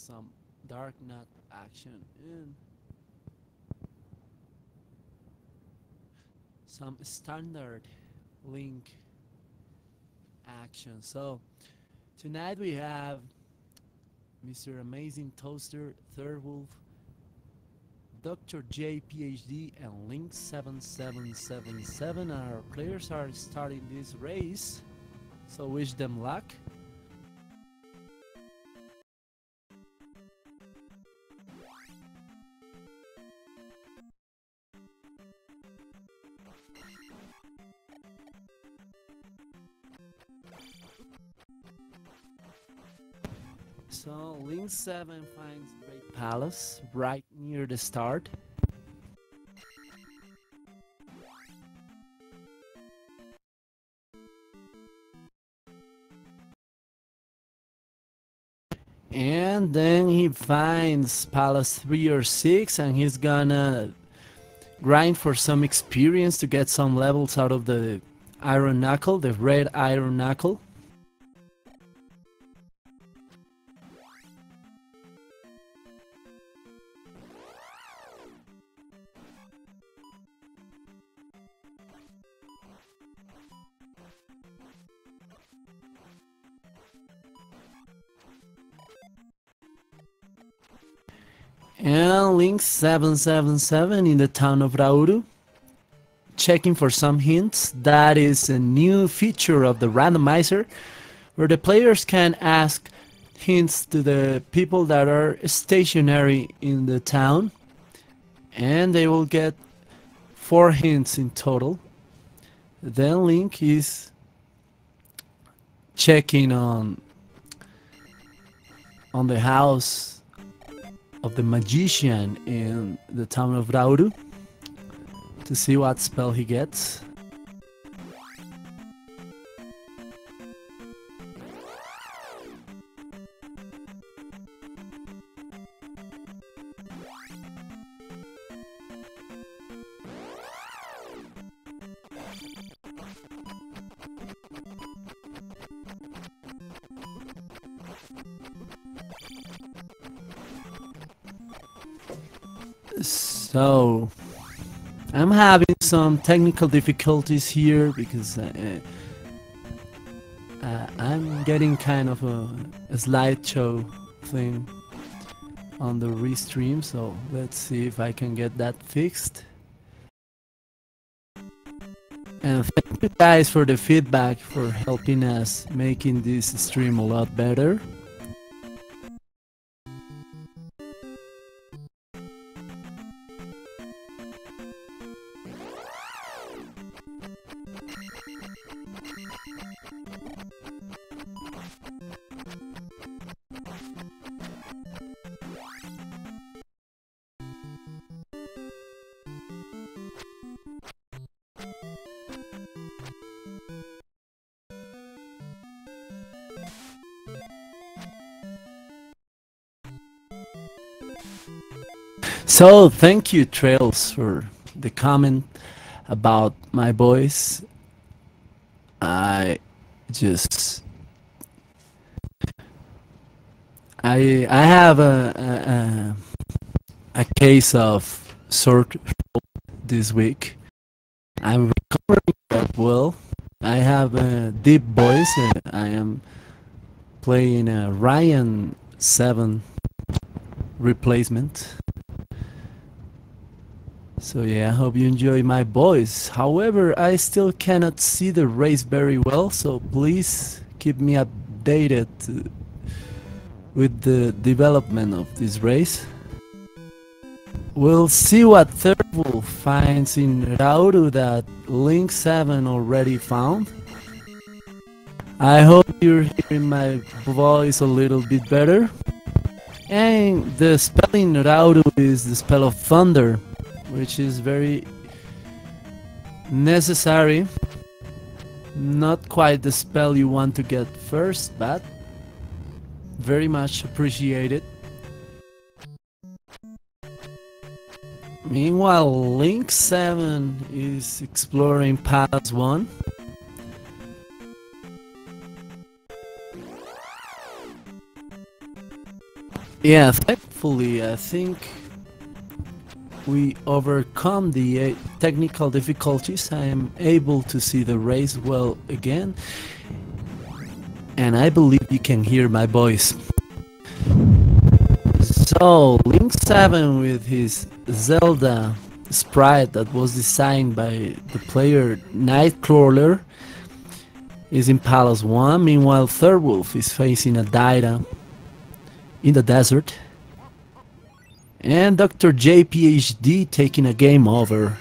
some dark knot action and some standard Link action. So tonight we have Mr. Amazing Toaster, Third Wolf, Dr. J PhD, and Link 7777. Our players are starting this race, so wish them luck. So Link 7 finds Great Palace right near the start. And then he finds Palace 3 or 6 and he's gonna grind for some experience to get some levels out of the Iron Knuckle, the red Iron Knuckle. And Link 777 in the town of Rauru, checking for some hints. That is a new feature of the Randomizer, where the players can ask hints to the people that are stationary in the town, and they will get 4 hints in total. Then Link is checking on the house of the magician in the town of Rauru to see what spell he gets. So I'm having some technical difficulties here because I'm getting kind of a slideshow thing on the restream, so let's see if I can get that fixed. And thank you guys for the feedback, for helping us making this stream a lot better. So thank you, Trails, for the comment about my voice. I just I have a case of sore throat this week. I'm recovering that well. I have a deep voice. I am playing a Ryan 7 replacement. So yeah, I hope you enjoy my voice. However, I still cannot see the race very well, so please keep me updated with the development of this race. We'll see what Third Wolf finds in Rauru that Link 7 already found. I hope you're hearing my voice a little bit better. And the spell in Rauru is the spell of Thunder, which is very necessary. Not quite the spell you want to get first, but very much appreciated. Meanwhile, Link 7 is exploring Pass 1. Yeah, thankfully, I think we overcome the technical difficulties. I am able to see the race well again, and I believe you can hear my voice. So, Link 7 with his Zelda sprite that was designed by the player Nightcrawler is in Palace 1. Meanwhile, Third is facing a Daira in the desert. And Dr. J PhD taking a game over.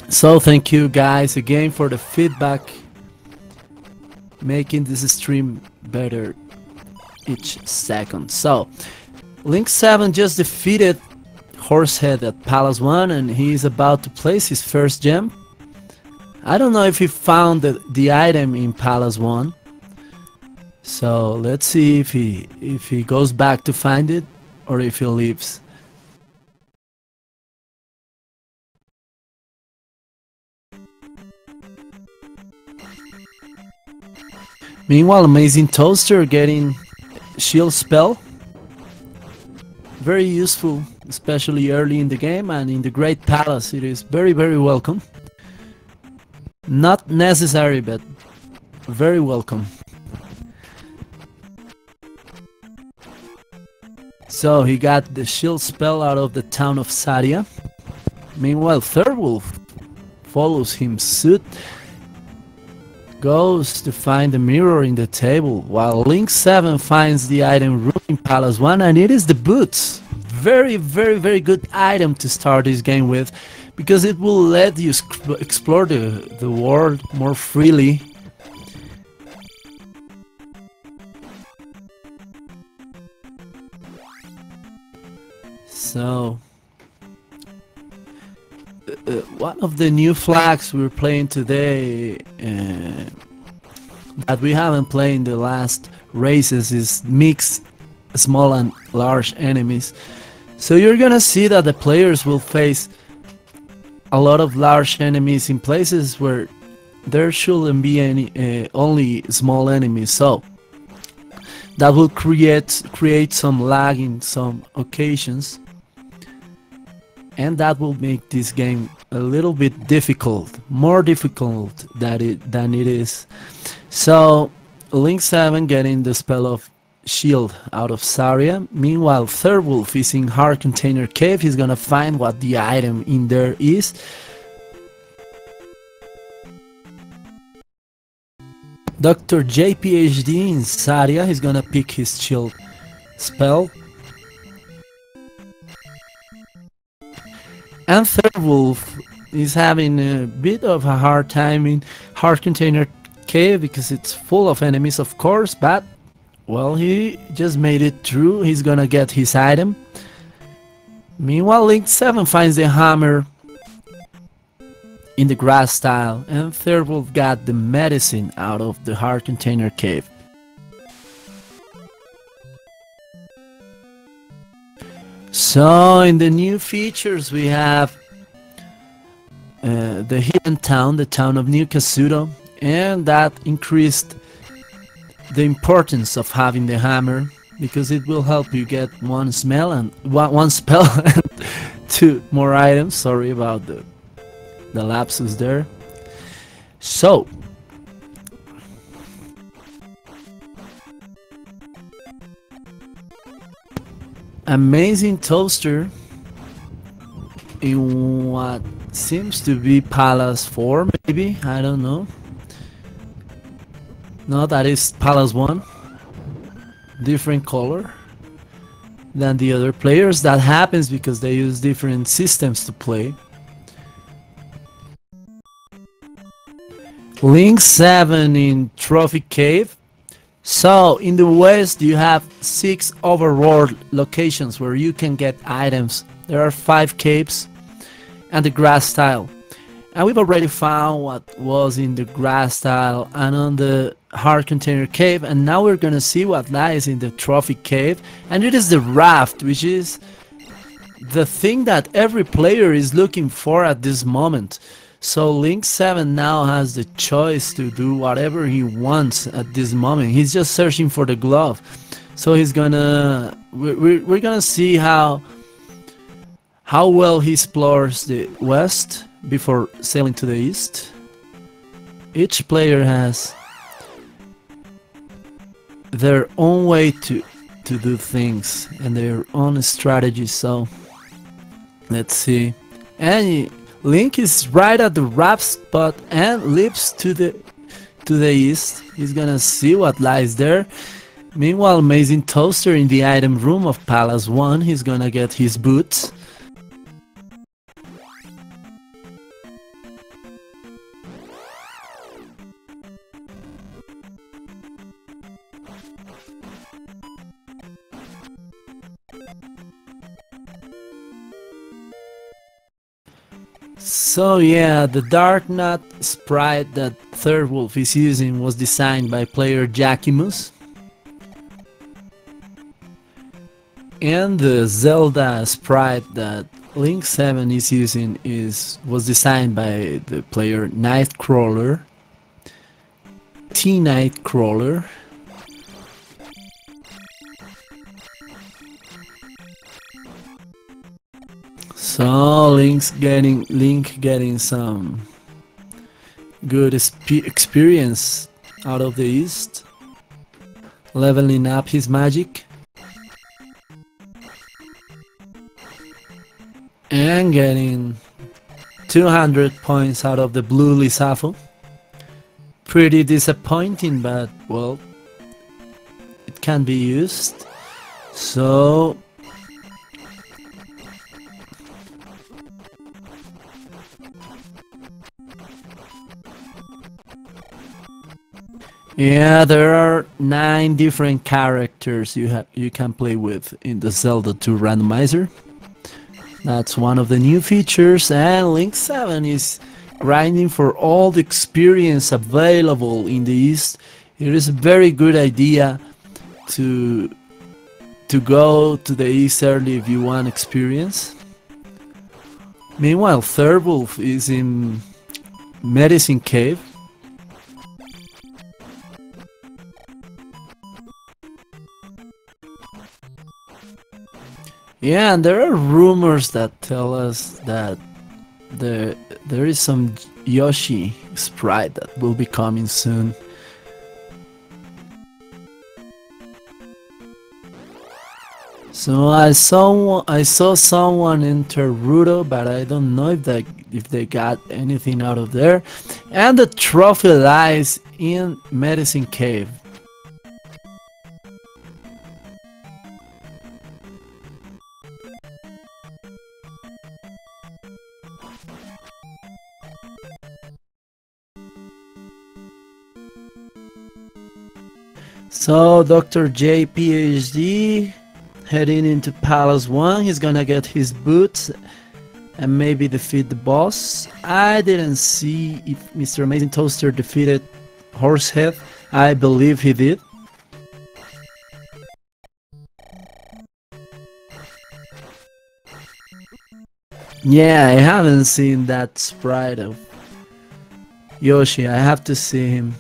So thank you guys again for the feedback, making this stream better each second. So Link 7 just defeated Horsehead at Palace 1 and he is about to place his first gem. I don't know if he found the item in Palace 1. So let's see if he goes back to find it or if he leaves. Meanwhile, Amazing Toaster getting shield spell. Very useful, especially early in the game, and in the Great Palace it is very welcome. Not necessary, but very welcome. So he got the shield spell out of the town of Saria. Meanwhile, Third follows him suit, goes to find the mirror in the table, while Link 7 finds the item room in Palace 1, and it is the boots. Very good item to start this game with, because it will let you explore the world more freely. So one of the new flags we're playing today that we haven't played in the last races is mix small and large enemies. So you're gonna see that the players will face a lot of large enemies in places where there shouldn't be any only small enemies. So that will create some lag in some occasions, and that will make this game a little bit difficult, more difficult than it is. So Link 7 getting the spell of shield out of Saria. Meanwhile, Third is in Heart Container Cave. He's gonna find what the item in there is. Dr. J PhD in Saria, he's gonna pick his shield spell. And Third is having a bit of a hard time in Heart Container Cave because it's full of enemies, of course, but well, he just made it through. He's gonna get his item. Meanwhile, Link 7 finds the hammer in the grass tile, and Third got the medicine out of the Heart Container Cave. So in the new features we have the hidden town, the town of New Kasuto, and that increased the importance of having the hammer because it will help you get one spell and two more items. Sorry about the lapsus there. So Amazing Toaster in what seems to be Palace 4, maybe, I don't know. No, that is Palace 1. Different color than the other players. That happens because they use different systems to play. Link 7 in Trophy Cave. So in the west you have 6 overworld locations where you can get items. There are 5 caves and the grass tile. And we've already found what was in the grass tile and on the Heart Container Cave, and now we're gonna see what lies in the Trophy Cave, and it is the raft, which is the thing that every player is looking for at this moment. So Link 7 now has the choice to do whatever he wants at this moment. He's just searching for the glove. So he's gonna we're gonna see how well he explores the west before sailing to the east. Each player has their own way to do things and their own strategy, so let's see. And Link is right at the wrap spot and leaps to the east. He's gonna see what lies there. Meanwhile, Amazing Toaster in the item room of Palace 1, he's gonna get his boots. So yeah, the Dark Knot sprite that Third Wolf is using was designed by player Jackimus. And the Zelda sprite that Link 7 is using was designed by the player Nightcrawler, T-Nightcrawler. So Link getting some good experience out of the East, leveling up his magic, and getting 200 points out of the blue Lisafo. Pretty disappointing, but well, it can be used. So yeah, there are 9 different characters you can play with in the Zelda 2 Randomizer. That's one of the new features, and Link 7 is grinding for all the experience available in the East. It is a very good idea to go to the East early if you want experience. Meanwhile, Third Wolf is in Medicine Cave. Yeah, and there are rumors that tell us that there is some Yoshi sprite that will be coming soon. So I saw someone enter Rudo, but I don't know if they got anything out of there. And the trophy lies in Medicine Cave. So Dr. J PhD heading into Palace 1, he's gonna get his boots and maybe defeat the boss. I didn't see if Mr. Amazing Toaster defeated Horsehead. I believe he did. Yeah, I haven't seen that sprite of Yoshi. I have to see him.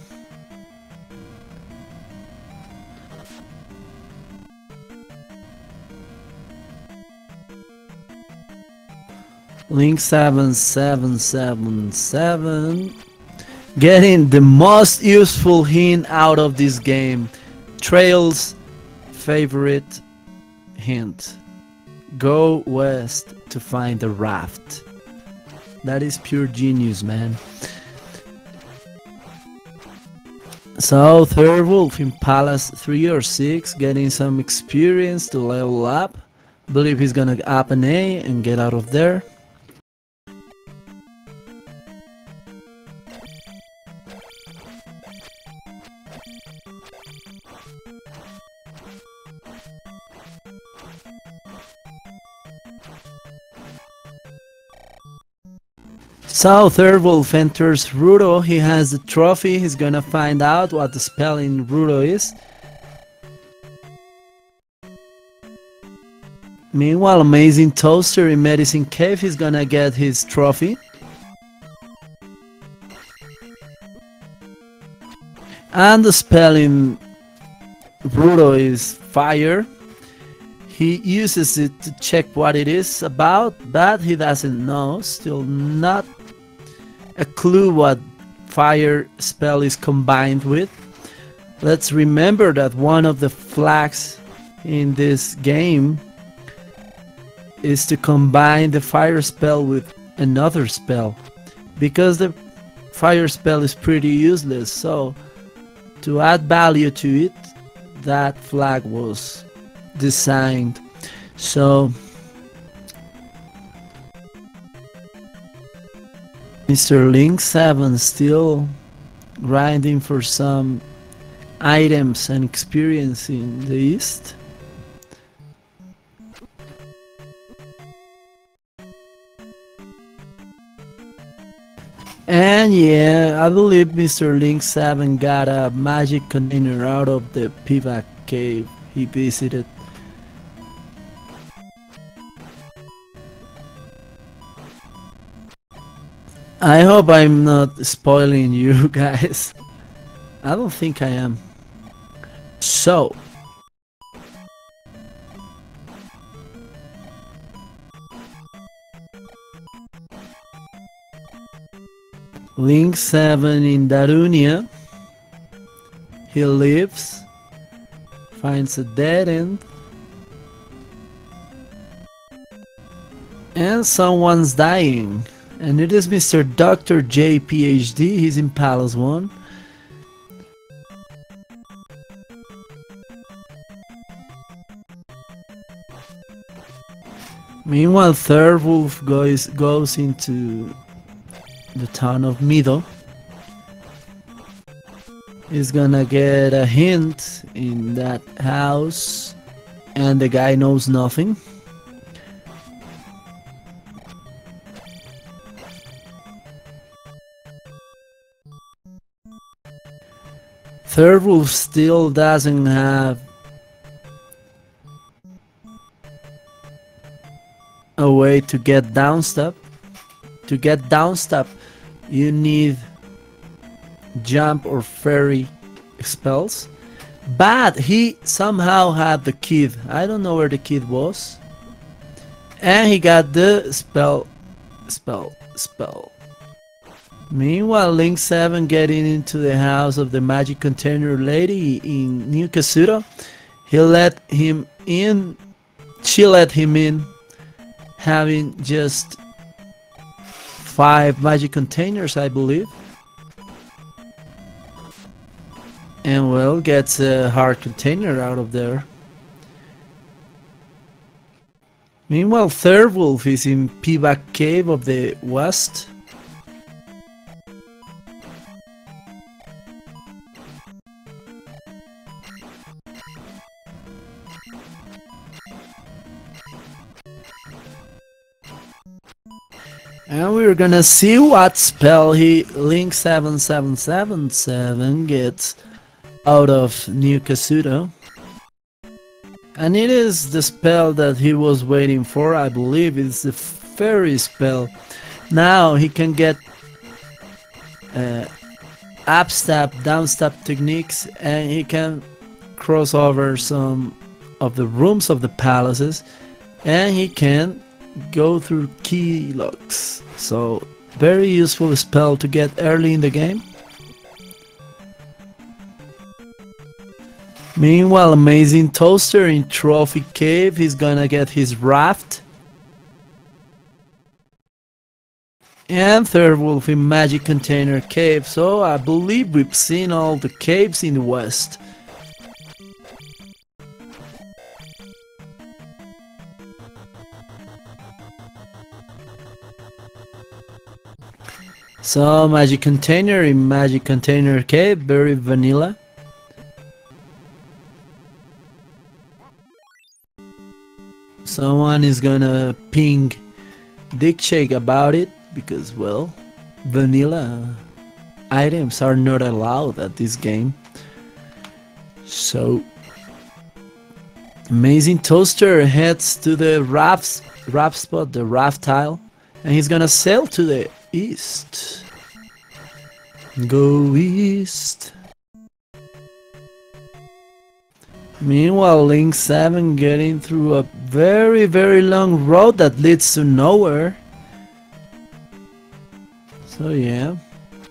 Link 7777 getting the most useful hint out of this game. Trail's favorite hint: go west to find the raft. That is pure genius, man. So Third Wolf in Palace 3 or 6 getting some experience to level up. Believe he's gonna up an A and get out of there. So Third Wolf enters Rudo. He has the trophy. He's gonna find out what the spell in Rudo is. Meanwhile, Amazing Toaster in Medicine Cave, he's gonna get his trophy. And the spell in Rudo is fire. He uses it to check what it is about, but he doesn't know. Still not a clue what fire spell is combined with. Let's remember that one of the flags in this game is to combine the fire spell with another spell, because the fire spell is pretty useless. So to add value to it, that flag was designed. So Mr. Link 7 still grinding for some items and experience in the East. And yeah, I believe Mr. Link 7 got a magic container out of the Pivot cave he visited. I hope I'm not spoiling you guys. I don't think I am. So Link 7 in Darunia. He lives, finds a dead end, and someone's dying. And it is Mr. Dr. J PhD. He's in Palace 1. Meanwhile, Third Wolf goes into the town of Mido. He's gonna get a hint in that house, and the guy knows nothing. Third Wolf still doesn't have a way to get downstep. To get downstep, you need jump or fairy spells, but he somehow had the kid. I don't know where the kid was, and he got the spell. Meanwhile, Link 7 getting into the house of the magic container lady in New Kasuto. He let him in. She let him in, having just 5 magic containers, I believe. And well, gets a hard container out of there. Meanwhile, Third Wolf is in Pivot Cave of the West. And we're gonna see what spell Link 7777 gets out of New Kasuto. And it is the spell that he was waiting for. I believe it's the fairy spell. Now he can get up-step, down-step techniques, and he can cross over some of the rooms of the palaces, and he can go through key locks. So very useful spell to get early in the game. Meanwhile, Amazing Toaster in Trophy Cave, he's gonna get his raft. And Third Wolf in Magic Container Cave. So I believe we've seen all the caves in the West. So Magic Container in Magic Container Cave, very vanilla. Someone is gonna ping Dick Shake about it, because well, vanilla items are not allowed at this game. So Amazing Toaster heads to the raft spot, the raft tile, and he's gonna sail to the east. Go east. Meanwhile, Link 7 getting through a very, very long road that leads to nowhere. So yeah,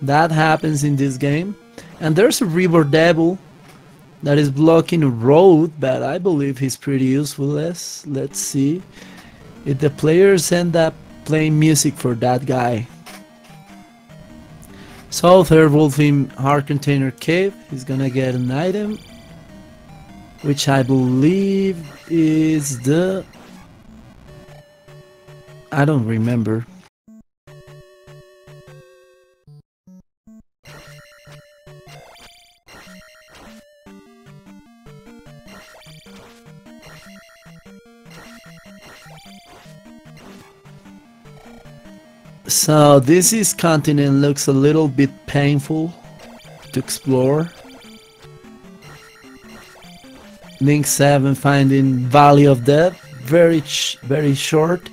that happens in this game. And there's a river devil that is blocking a road, but I believe he's pretty useful. Let's see if the players end up playing music for that guy. So third wolf in hard container cave, he's gonna get an item, which I believe is the... I don't remember. So this continent looks a little bit painful to explore. Link 7 finding Valley of Death, very short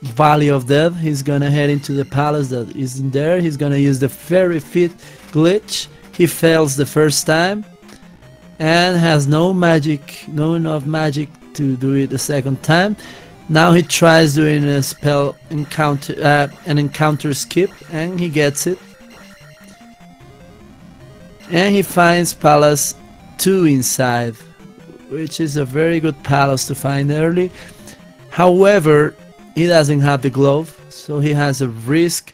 Valley of Death. He's gonna head into the palace that is in there. He's gonna use the fairy feet glitch. He fails the first time and has no enough magic to do it the second time. Now he tries doing a spell encounter, an encounter skip, and he gets it. And he finds Palace 2 inside, which is a very good palace to find early. However, he doesn't have the glove, so he has a risk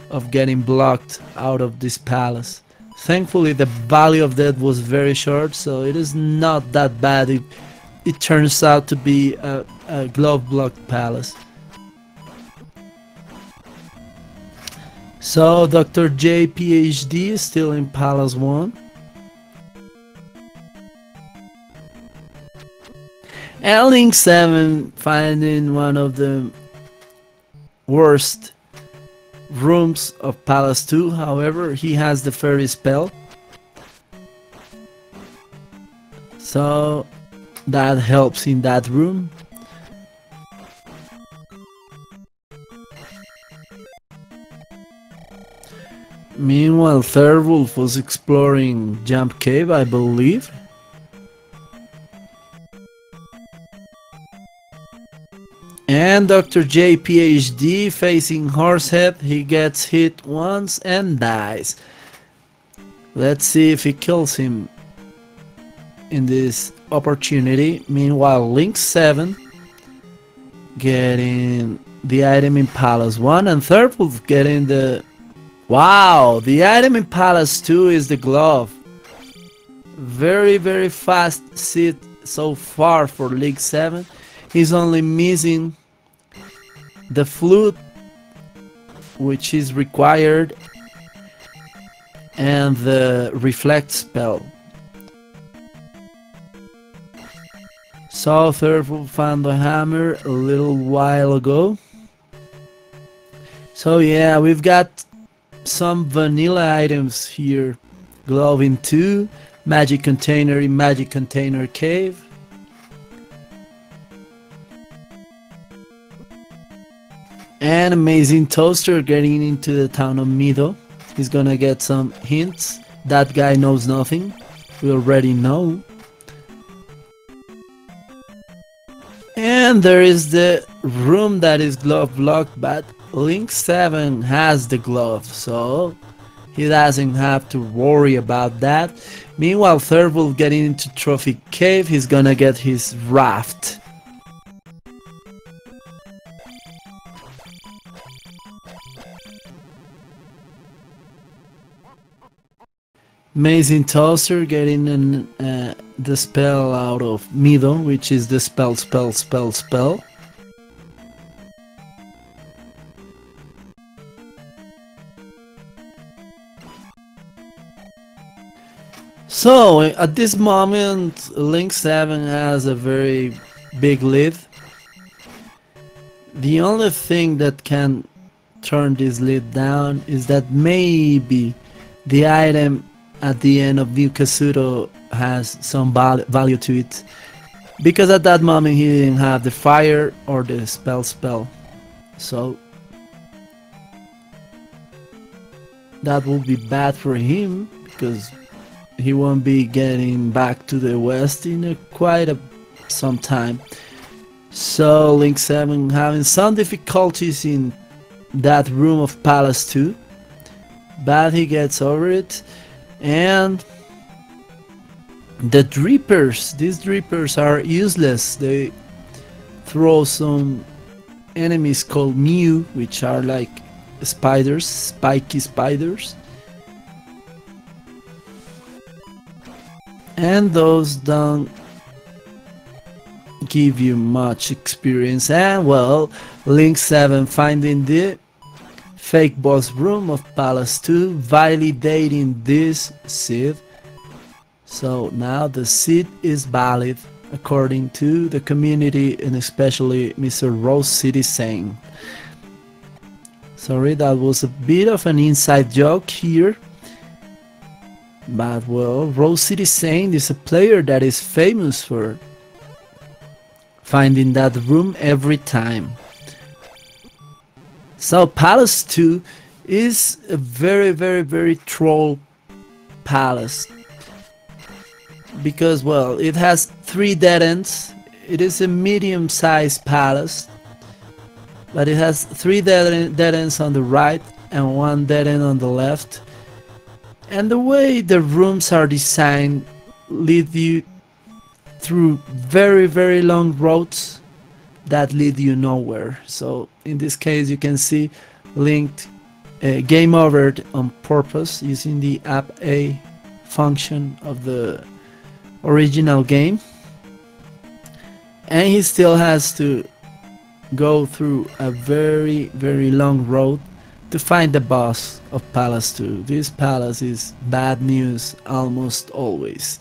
of getting blocked out of this palace. Thankfully, the Valley of Death was very short, so it is not that bad. It turns out to be a glove blocked palace. So Dr. J PhD is still in Palace 1. And Link 7 finding one of the worst rooms of Palace 2. However, he has the fairy spell, so that helps in that room. Meanwhile, Third Wolf was exploring Jump Cave, I believe. And Dr. J PhD facing Horsehead, he gets hit once and dies. Let's see if he kills him in this opportunity. Meanwhile, Link 7 getting the item in Palace 1 and Third Wolf getting the... Wow, the item in Palace 2 is the glove. Very, very fast sit so far for Link 7. He's only missing the flute, which is required, and the reflect spell. So Third Wolf found the hammer a little while ago. So yeah, we've got some vanilla items here. Glove in 2, magic container in magic container cave. And amazing toaster getting into the town of Mido. He's gonna get some hints. That guy knows nothing. We already know. And there is the room that is glove locked, but Link 7 has the glove, so he doesn't have to worry about that. Meanwhile, Third Wolf getting into Trophy Cave. He's gonna get his raft. Amazing Toaster getting the spell out of Mido, which is the spell. So at this moment, Link 7 has a very big lead. The only thing that can turn this lead down is that maybe the item at the end of New Kasuto has some value to it, because at that moment he didn't have the fire or the spell, so that would be bad for him, because he won't be getting back to the west in some time. So Link 7 having some difficulties in that room of Palace 2, but he gets over it. And the Drippers, these Drippers are useless. They throw some enemies called Mew, which are like spiders, spiky spiders. And those don't give you much experience. And well, Link 7 finding the fake boss room of Palace 2, validating this seed. So now the seed is valid according to the community, and especially Mr. Rose City saying. Sorry, that was a bit of an inside joke here. But well, Rose City Saint is a player that is famous for finding that room every time. So Palace 2 is a very troll palace, because well, it has 3 dead ends. It is a medium-sized palace, but it has 3 dead ends on the right and 1 dead end on the left. And the way the rooms are designed lead you through very long roads that lead you nowhere. So in this case you can see Link game over on purpose using the app A function of the original game, and he still has to go through a very long road to find the boss of Palace 2. This palace is bad news almost always.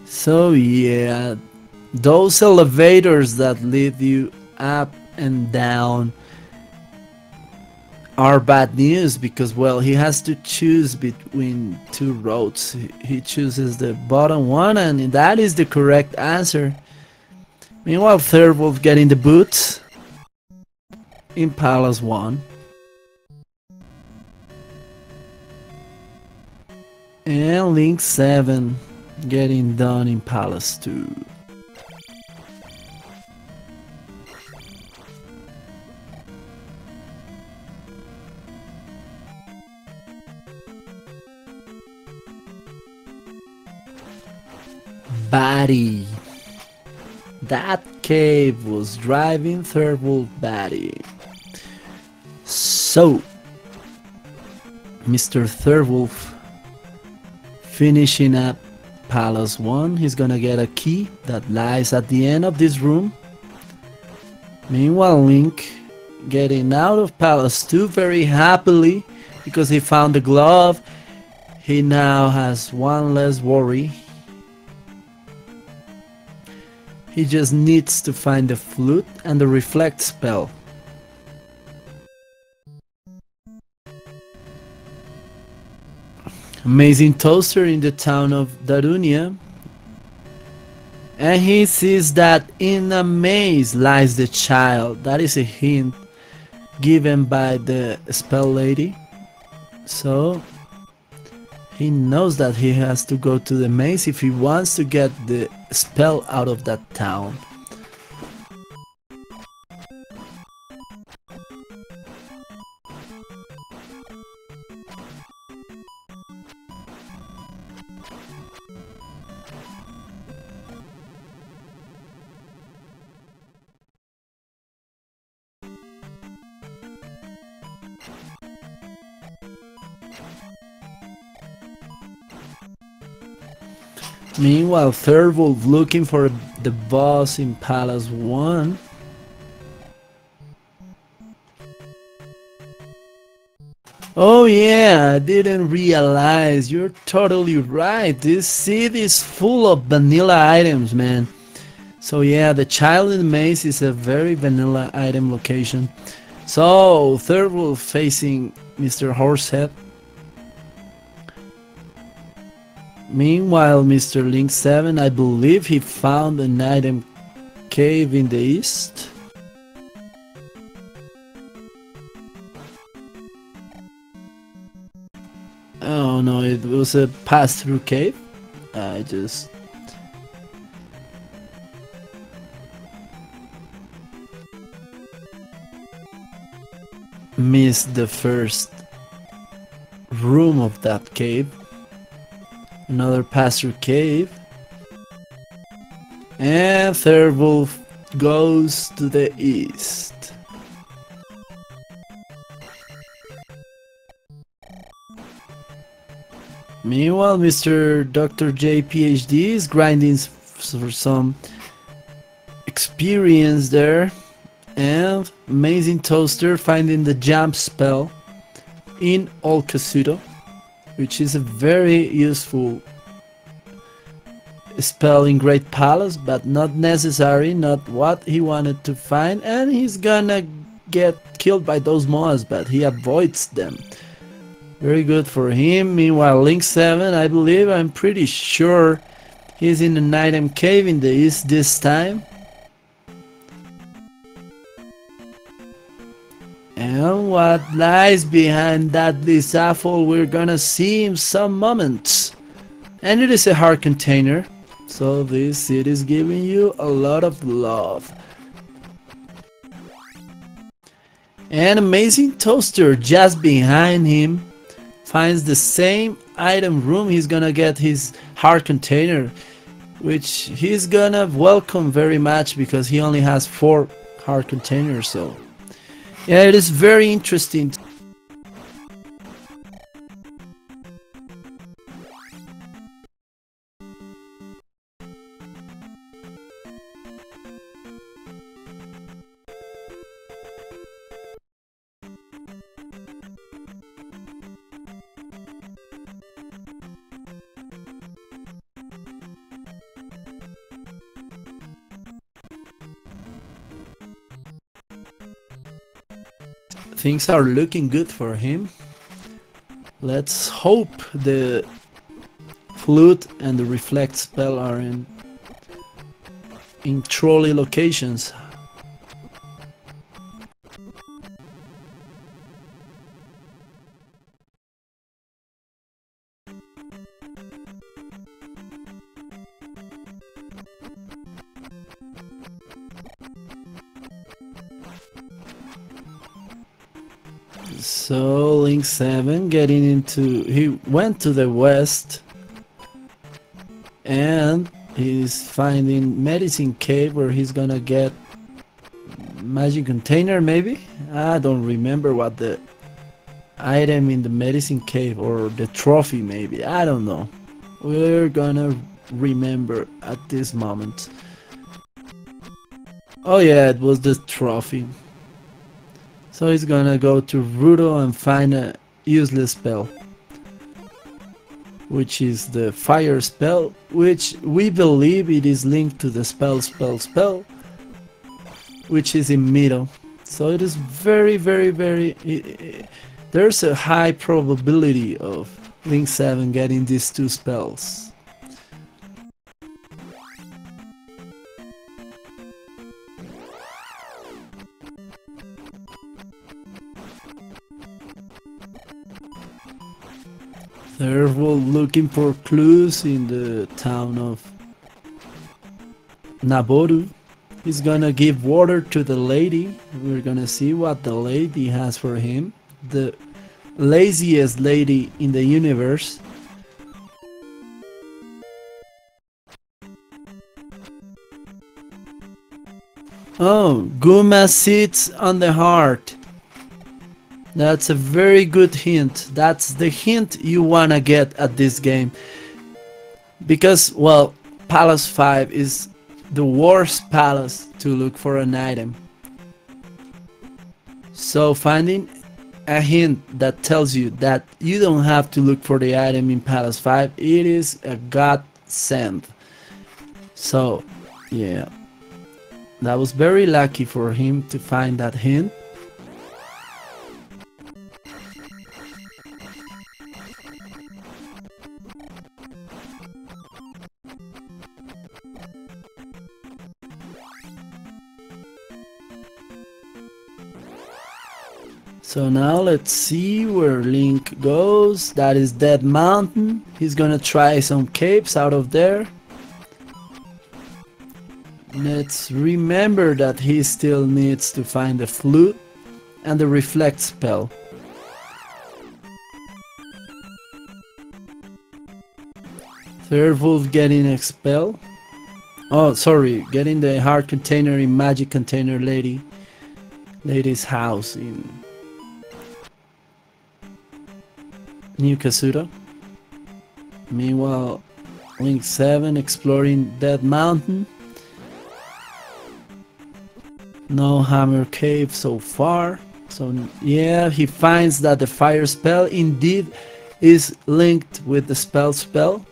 So yeah, those elevators that lead you up and down are bad news, because well, he has to choose between 2 roads. He chooses the bottom one, and that is the correct answer. Meanwhile, Third Wolf getting the boots in Palace 1. And Link 7 getting done in Palace 2. Batty. That cave was driving Third Wolf batty. So Mr. Third Wolf finishing up Palace 1, he's gonna get a key that lies at the end of this room. Meanwhile, Link getting out of Palace 2 very happily because he found the glove. He now has 1 less worry. He just needs to find the flute and the reflect spell. Amazing toaster in the town of Darunia, and he sees that in a maze lies the child. That is a hint given by the spell lady, so he knows that he has to go to the maze if he wants to get the spell out of that town. Meanwhile, Third Wolf looking for the boss in Palace 1. Oh yeah, I didn't realize. You're totally right. This seed is full of vanilla items, man. So yeah, the child in the maze is a very vanilla item location. So Third Wolf facing Mr. Horsehead. Meanwhile, Mr. Link 7, I believe he found an item cave in the east. Oh no, it was a pass-through cave. I just... missed the first room of that cave. Another pass-through cave. And third wolf goes to the east. Meanwhile, Mr. Dr. J PhD is grinding for some experience there. And Amazing Toaster finding the jump spell in Olcasuto, which is a very useful spell in Great Palace, but not necessary, not what he wanted to find, and he's gonna get killed by those moas, but he avoids them. Very good for him. Meanwhile, Link 7, I believe, I'm pretty sure he's in an item cave in the east this time. And what lies behind that Lizafol, we're gonna see in some moments. And it is a hard container, so this city is giving you a lot of love. And Amazing Toaster just behind him finds the same item room. He's gonna get his hard container, which he's gonna welcome very much because he only has 4 hard containers. So yeah, it is very interesting. Things are looking good for him. Let's hope the flute and the reflect spell are in trolley locations. So Link 7 getting into, he went to the west and he's finding Medicine Cave where he's gonna get magic container maybe? I don't remember what the item in the Medicine Cave, or the trophy maybe, I don't know. We're gonna remember at this moment. Oh yeah, it was the trophy. So he's gonna go to Rudo and find a useless spell, which is the fire spell, which we believe it is linked to the spell, which is in middle. So it is very, there's a high probability of Link 7 getting these 2 spells. They're looking for clues in the town of Naboru. He's gonna give water to the lady. We're gonna see what the lady has for him. The laziest lady in the universe. Oh, Guma sits on the heart. That's a very good hint. That's the hint you wanna get at this game. Because, well, Palace 5 is the worst palace to look for an item. So finding a hint that tells you that you don't have to look for the item in Palace 5, it is a godsend. So, yeah. That was very lucky for him to find that hint. So now let's see where Link goes. That is Dead Mountain. He's gonna try some caves out of there. Let's remember that he still needs to find the flute and the reflect spell. Third wolf getting expelled. Oh, sorry, getting the heart container in magic container lady's house in New Kasuda. Meanwhile, Link 7 exploring Dead Mountain. No hammer cave so far. So yeah, he finds that the fire spell indeed is linked with the spell.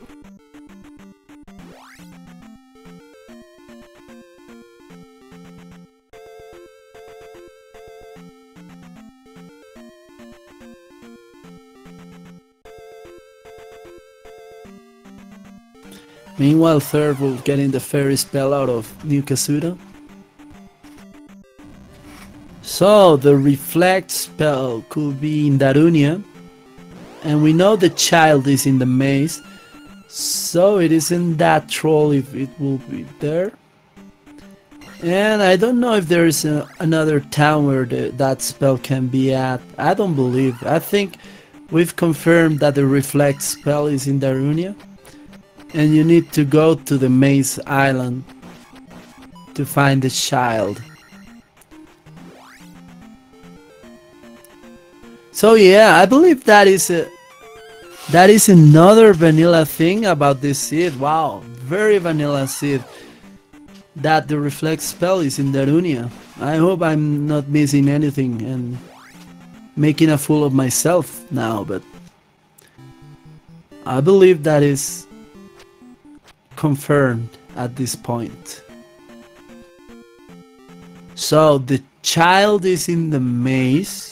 Meanwhile, Third Wolf getting the fairy spell out of New Kasuda. So the reflect spell could be in Darunia, and we know the child is in the maze, so it isn't that troll if it will be there. And I don't know if there is another town where that spell can be at. I don't believe. I think we've confirmed that the reflect spell is in Darunia, and you need to go to the maze island to find the child. So yeah, I believe that is another vanilla thing about this seed. Wow, very vanilla seed. That the reflect spell is in Darunia. I hope I'm not missing anything and making a fool of myself now, but I believe that is confirmed at this point. So the child is in the maze.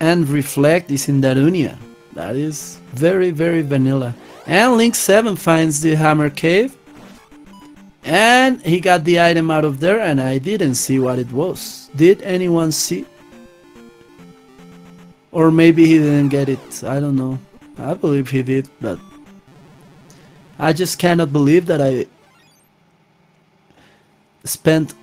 And reflect is in Darunia. That is very, very vanilla. And Link 7 finds the hammer cave. And he got the item out of there, and I didn't see what it was. Did anyone see? Or maybe he didn't get it. I don't know. I believe he did, but I just cannot believe that I spent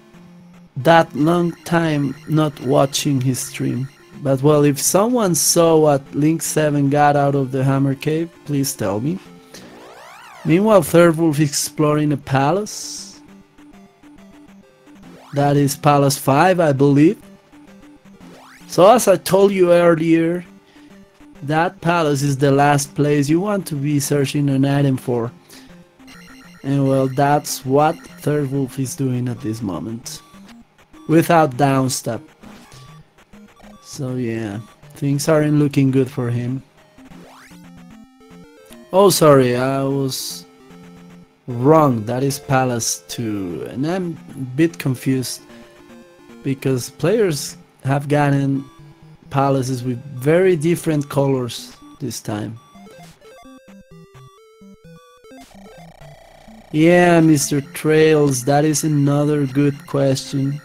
that long time not watching his stream. But well, if someone saw what Link 7 got out of the hammer cave, please tell me. Meanwhile, Third Wolf exploring a palace. That is Palace 5, I believe. So as I told you earlier, that palace is the last place you want to be searching an item for. And well, that's what Third Wolf is doing at this moment. Without downstep. So yeah, things aren't looking good for him. Oh, sorry, I was wrong. That is Palace 2. And I'm a bit confused because players have gotten palaces with very different colors this time. Yeah, Mr. Trails, that is another good question.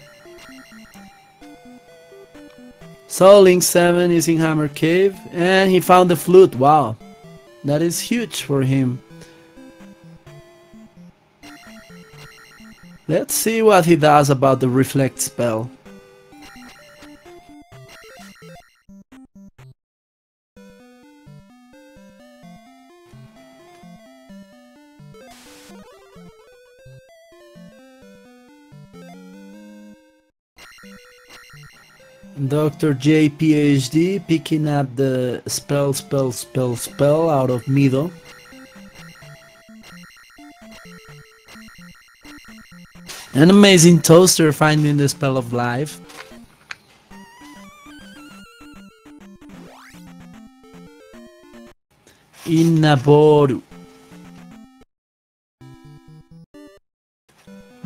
So Link 7 is in Hammer Cave and he found the flute. Wow, that is huge for him. Let's see what he does about the reflect spell. Dr. J PhD picking up the spell out of Mido. An amazing toaster finding the spell of life. Inaboru.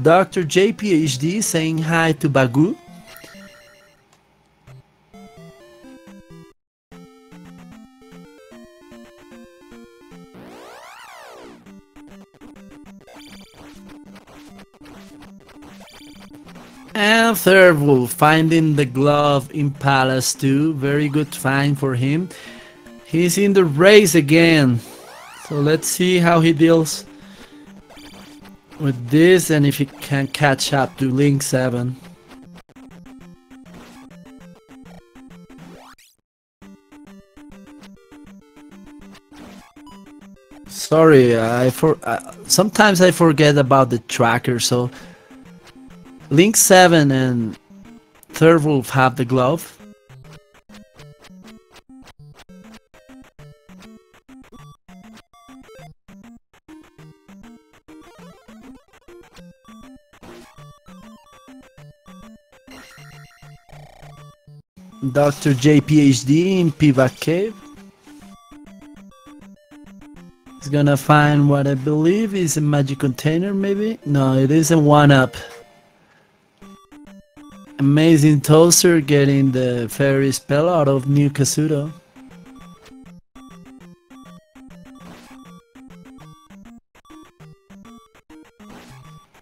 Dr. J PhD saying hi to Bagu. And third wolf finding the glove in Palace 2. Very good find for him. He's in the race again. So let's see how he deals with this and if he can catch up to Link 7. Sorry, sometimes I forget about the tracker, so Link 7 and Third Wolf have the glove. Dr. J PhD in Pivot Cave. He's gonna find what I believe is a magic container, maybe? No, it is a 1-up. Amazing Toaster getting the fairy spell out of New Kazuto.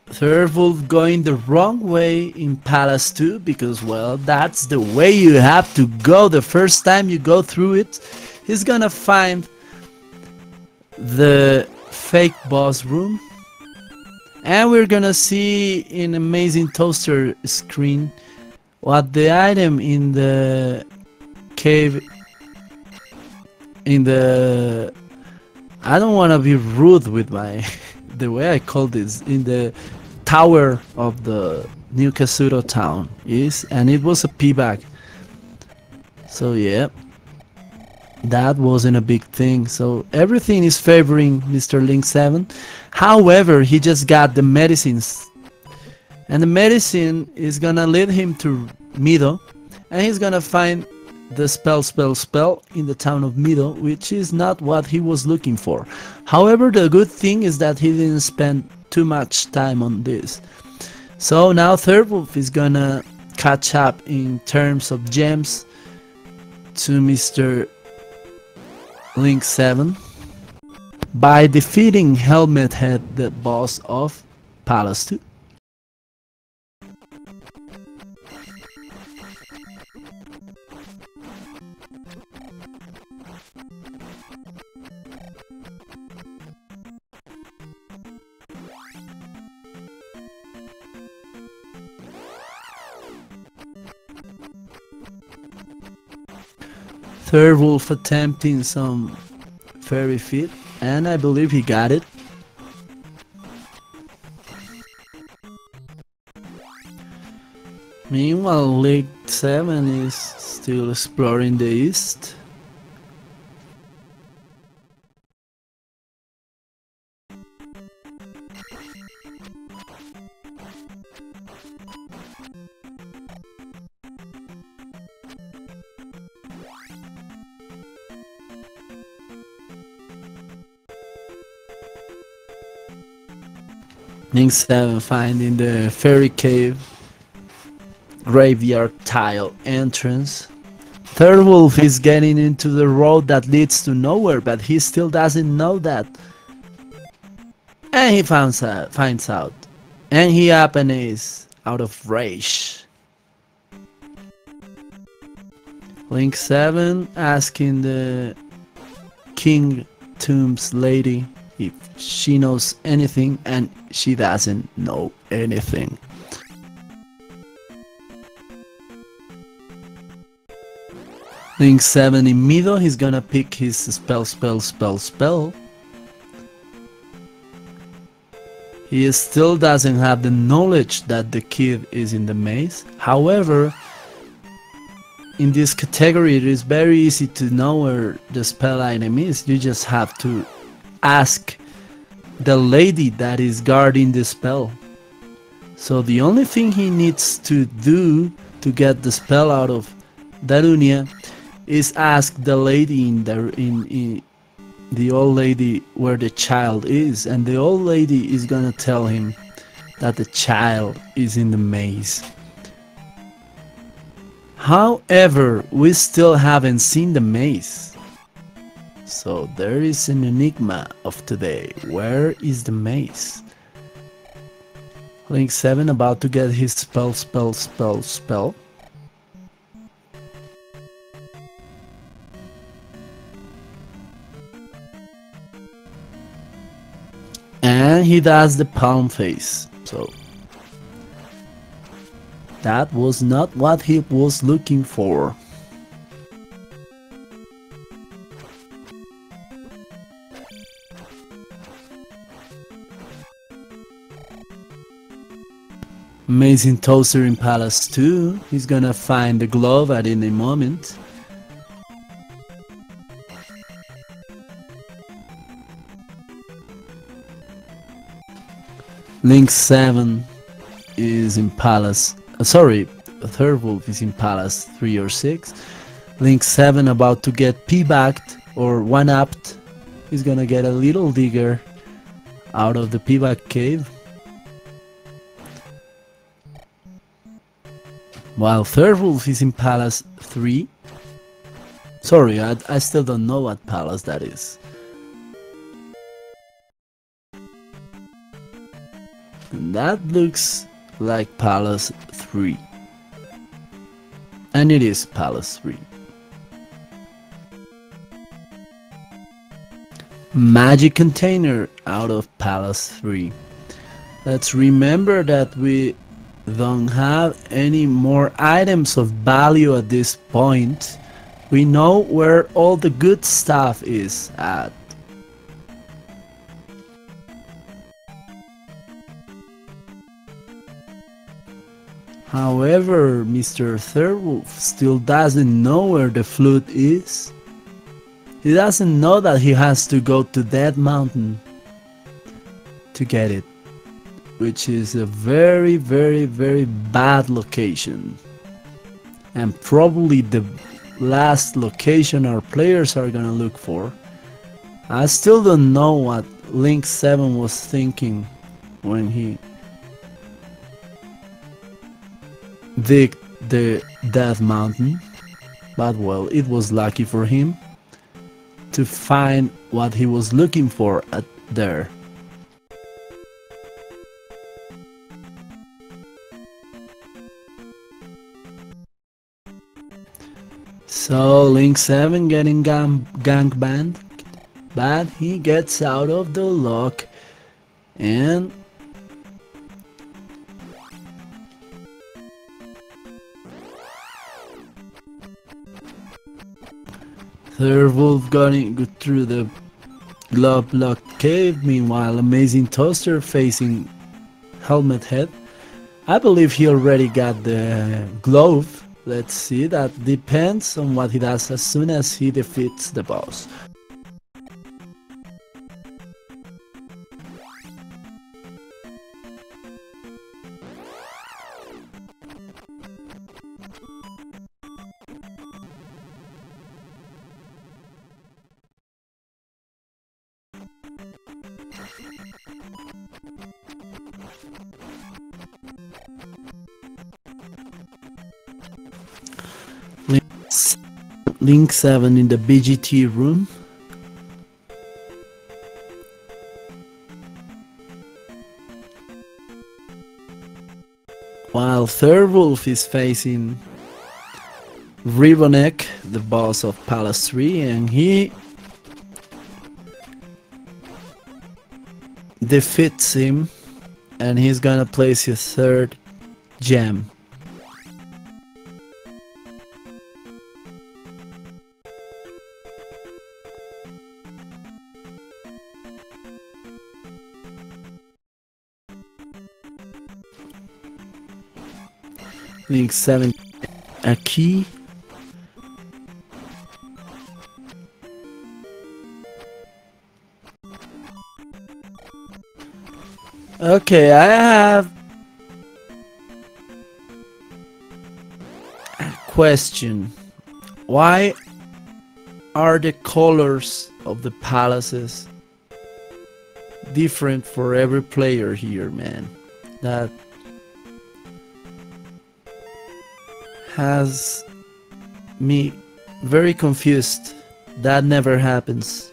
Third Wolf going the wrong way in Palace 2 because, well, that's the way you have to go the first time you go through it. He's gonna find the fake boss room, and we're gonna see in Amazing Toaster screen what the item in the cave, in the, I don't want to be rude with my the way I call this, in the tower of the New Kazuto town is, and it was a P-bag. So yeah, that wasn't a big thing. So everything is favoring Mr. Link 7. However, he just got the medicines, and the medicine is gonna lead him to Mido, and he's gonna find the spell in the town of Mido, which is not what he was looking for. However, the good thing is that he didn't spend too much time on this. So now Third Wolf is gonna catch up in terms of gems to Mr. Link 7 by defeating Helmet Head, the boss of Palace 2. Third Wolf attempting some fairy feat, and I believe he got it. Meanwhile, Link 7 is still exploring the east. Link 7 finding the fairy cave graveyard tile entrance. Third Wolf is getting into the road that leads to nowhere, but he still doesn't know that. And he finds out. And he up and is out of rage. Link 7 asking the King Tomb's lady if she knows anything, and she doesn't know anything. Link 7 in Mido, he's gonna pick his spell. He still doesn't have the knowledge that the kid is in the maze. However, in this category it is very easy to know where the spell item is. You just have to ask the lady that is guarding the spell. So the only thing he needs to do to get the spell out of Darunia is ask the lady in the old lady where the child is, and the old lady is gonna tell him that the child is in the maze. However, we still haven't seen the maze. So there is an enigma of today. Where is the maze? Link 7 about to get his spell. And he does the palm face. So that was not what he was looking for. Amazing Toaster in Palace 2. He's gonna find the glove at any moment. Link 7 is in Palace. Sorry, Third Wolf is in Palace 3 or 6. Link 7 about to get p-backed or one-upped. He's gonna get a little digger out of the p-back cave. While Third Wolf is in Palace 3. Sorry, I still don't know what palace that is. And that looks like Palace 3. And it is Palace 3. Magic container out of Palace 3. Let's remember that we don't have any more items of value at this point. We know where all the good stuff is at. However, Mr. Third still doesn't know where the flute is. He doesn't know that he has to go to that mountain to get it, which is a very bad location, and probably the last location our players are gonna look for. I still don't know what Link 7 was thinking when he digged the Death Mountain, but well, it was lucky for him to find what he was looking for there. So Link 7 getting gangbanged, but he gets out of the lock and Third Wolf going through the glove lock cave. Meanwhile, Amazing Toaster facing Helmet Head. I believe he already got the glove. Let's see, that depends on what he does as soon as he defeats the boss. Link 7 in the BGT room. While Third Wolf is facing Ribonek, the boss of Palace 3, and he defeats him, and he's gonna place his third gem. Link 7 a key. Okay, I have a question. Why are the colors of the palaces different for every player here, man? That has me very confused. That never happens.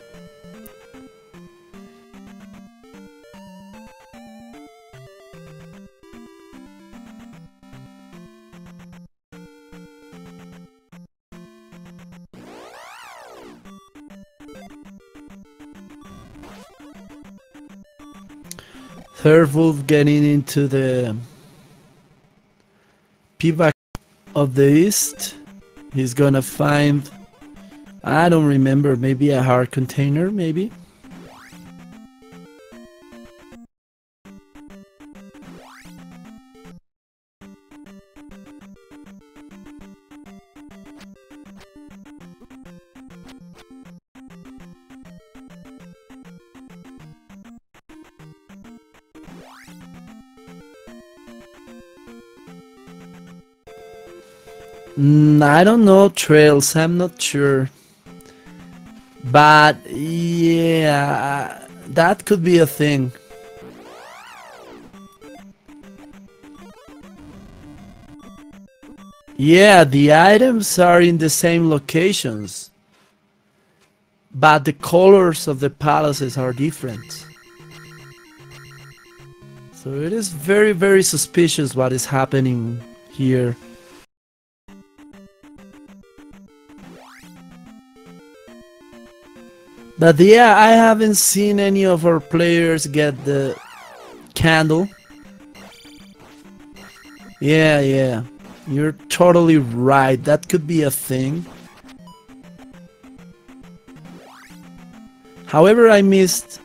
Third wolf getting into the pivot of the east. He's gonna find, I don't remember, maybe a hard container, maybe? I don't know trails, I'm not sure. But yeah, that could be a thing. Yeah, the items are in the same locations, but the colors of the palaces are different. So it is very, very suspicious what is happening here. But yeah, I haven't seen any of our players get the candle. Yeah, yeah. You're totally right. That could be a thing. However, I missed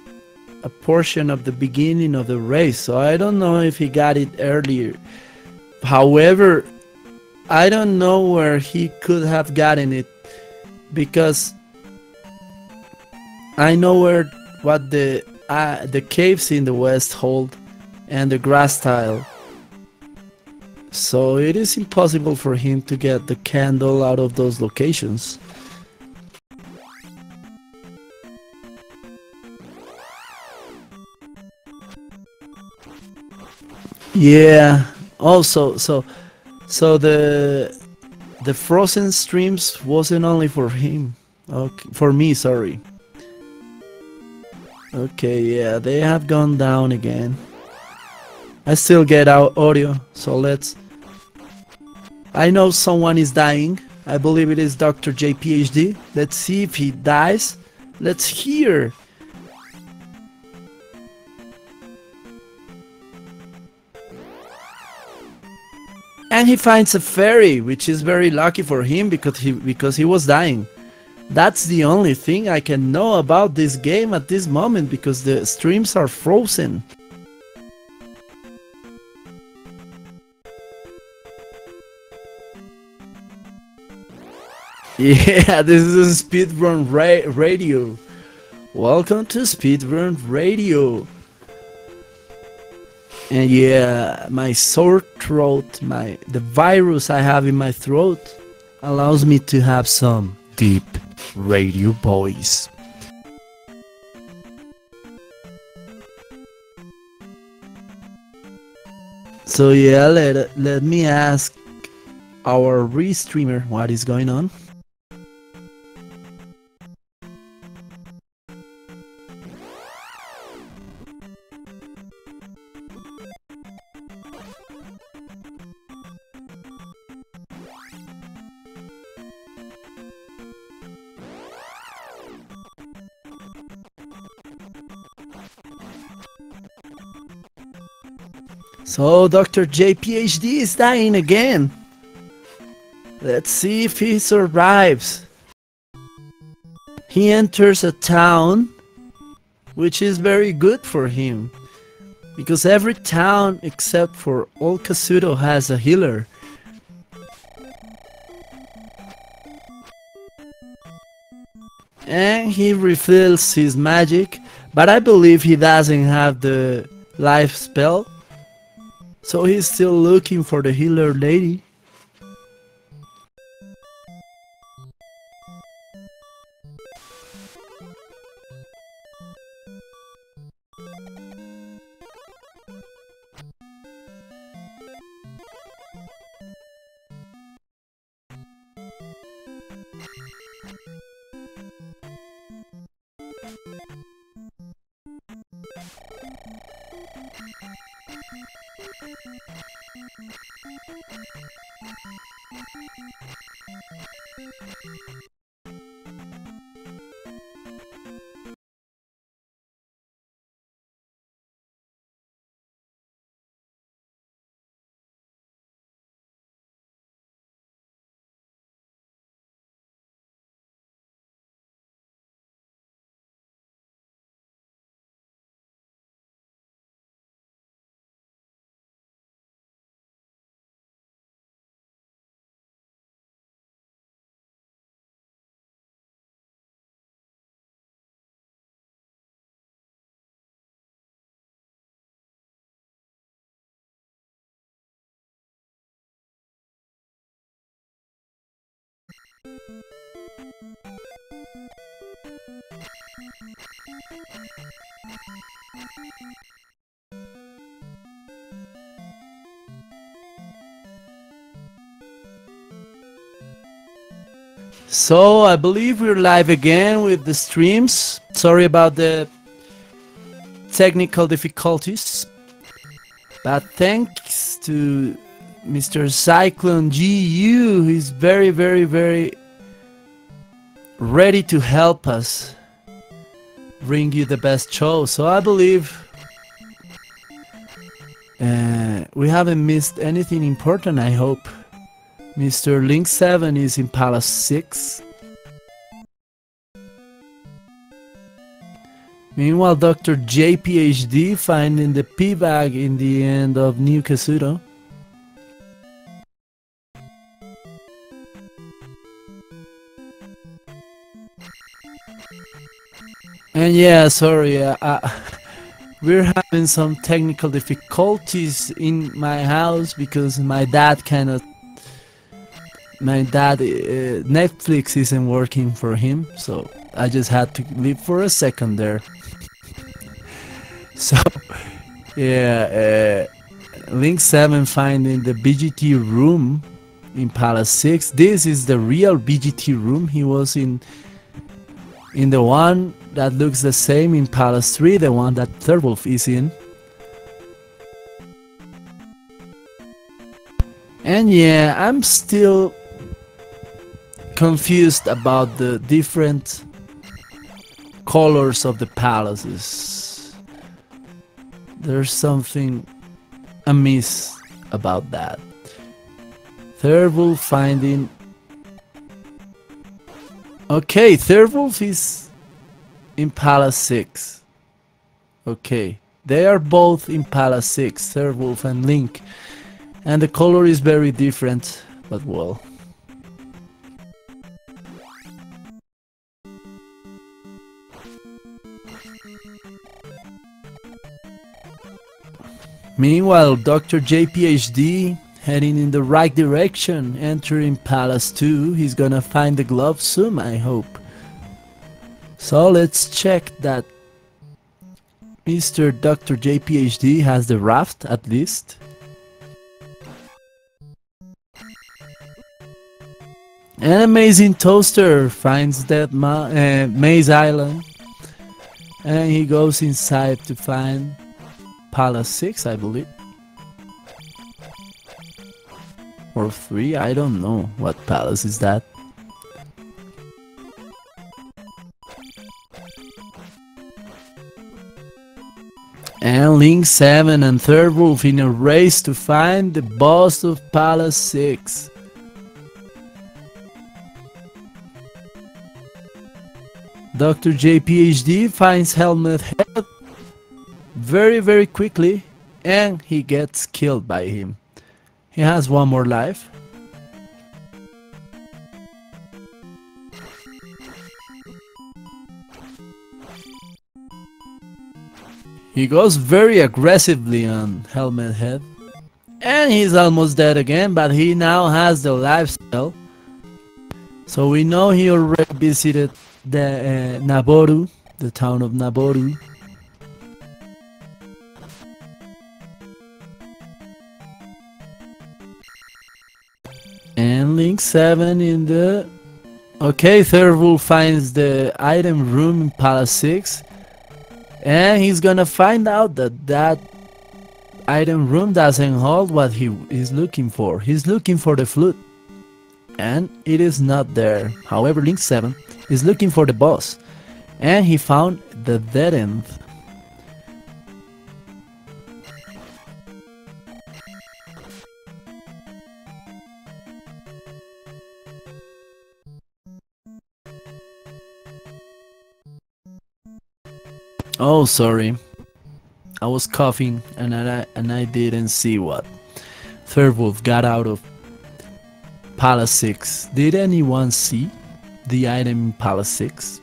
a portion of the beginning of the race, so I don't know if he got it earlier. However, I don't know where he could have gotten it, because I know what the caves in the west hold and the grass tile. So it is impossible for him to get the candle out of those locations. Yeah. Also, so the frozen streams wasn't only for him. Okay, for me, sorry. Okay, yeah, they have gone down again. I still get out audio, so let's. I know someone is dying. I believe it is Dr. J PhD. Let's see if he dies. Let's hear. And he finds a fairy, which is very lucky for him because he was dying. That's the only thing I can know about this game at this moment, because the streams are frozen. Yeah, this is Speedrun Radio. Welcome to Speedrun Radio. And yeah, my sore throat, the virus I have in my throat allows me to have some deep radio voice. So yeah, let me ask our restreamer what is going on. So Dr. J PhD is dying again. Let's see if he survives. He enters a town, which is very good for him, because every town except for Old Kazuto has a healer. And he refills his magic, but I believe he doesn't have the life spell. So he's still looking for the healer lady. So I believe we're live again with the streams. Sorry about the technical difficulties, but thanks to Mr. Cyclone GU, he's very, very, very ready to help us bring you the best show. So I believe we haven't missed anything important, I hope. Mr. Link 7 is in Palace 6. Meanwhile, Dr. JPHD finding the P-Bag in the end of New Kasuto. And yeah, sorry, we're having some technical difficulties in my house because my dad Netflix isn't working for him, so I just had to leave for a second there. So yeah, Link 7 finding the BGT room in Palace 6. This is the real BGT room. He was in the one that looks the same in Palace 3, the one that Thirwolf is in. And yeah, I'm still confused about the different colors of the palaces. There's something amiss about that. Thirwolf finding... Okay, Thirwolf is in Palace 6. Okay, they are both in Palace 6, Thirwolf and Link. And the color is very different, but well. Meanwhile, Dr. JPHD heading in the right direction, entering Palace 2. He's gonna find the glove soon, I hope. So let's check that Mr. Dr. JPHD has the raft at least. An amazing toaster finds that Maze Island, and he goes inside to find Palace 6, I believe, or 3, I don't know what palace is that. And Link 7 and Thirwolf in a race to find the boss of Palace 6. Dr. JPHD finds Helmet Head very, very quickly, and he gets killed by him. He has one more life. He goes very aggressively on Helmet Head, and he's almost dead again, but he now has the lifesteal. So we know he already visited the Naboru, the town of Naboru. And Link 7 in the... Okay, Thirwolf finds the item room in Palace 6. And he's gonna find out that that item room doesn't hold what he is looking for. He's looking for the flute, and it is not there. However, Link 7 is looking for the boss, and he found the dead end. Oh, sorry. I was coughing and I didn't see what Thirwolf got out of Palace 6. Did anyone see the item in Palace 6?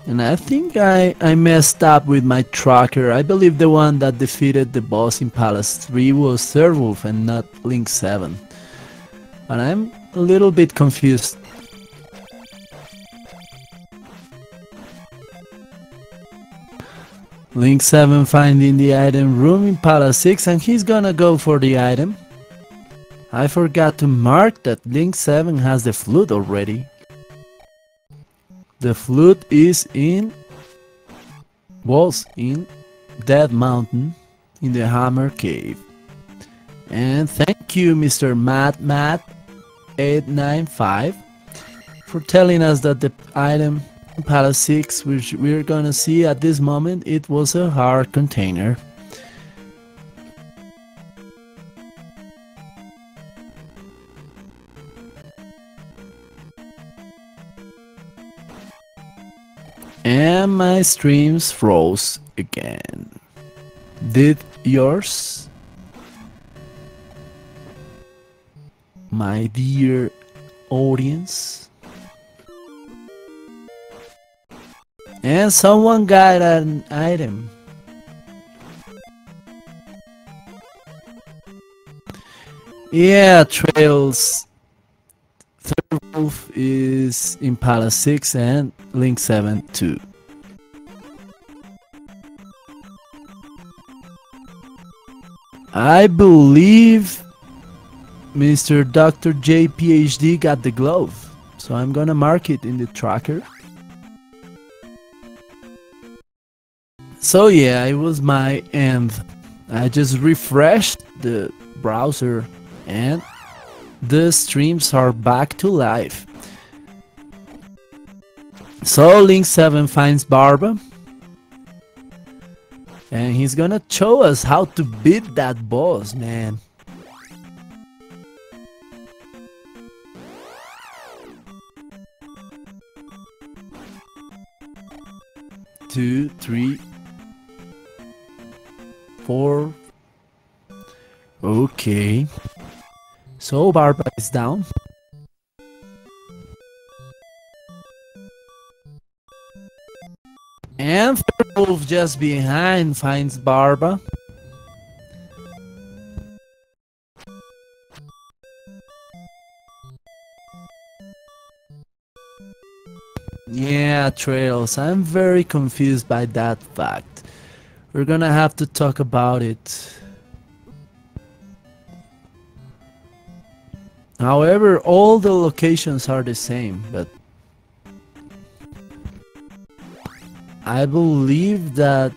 And I think I messed up with my tracker. I believe the one that defeated the boss in Palace 3 was Third and not Link 7. And I'm a little bit confused. Link 7 finding the item room in Palace 6 and he's gonna go for the item. I forgot to mark that Link 7 has the flute already. The flute was in Dead Mountain in the Hammer Cave. And thank you Mr. Matt895 for telling us that the item in Palace 6 which we're gonna see at this moment, it was a heart container. And my streams froze again. Did yours? My dear audience? And someone got an item. Yeah, Trails. Third Wolf is in Palace 6 and Link 7 too. I believe Mr. Dr. J PhD got the glove, so I'm gonna mark it in the tracker. So yeah, it was my end. I just refreshed the browser and the streams are back to life. So Link 7 finds Barba and he's gonna show us how to beat that boss, man. Two, three, four. Okay. So Barba is down. And Third Wolf just behind finds Barba. Yeah, Trails, I'm very confused by that fact. We're gonna have to talk about it. However, all the locations are the same, but I believe that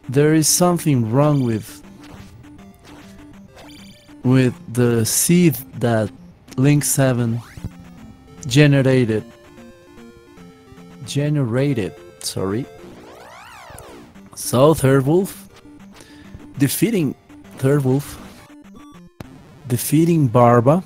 there is something wrong with the seed that Link 7 generated, sorry. So Third Wolf defeating Barba.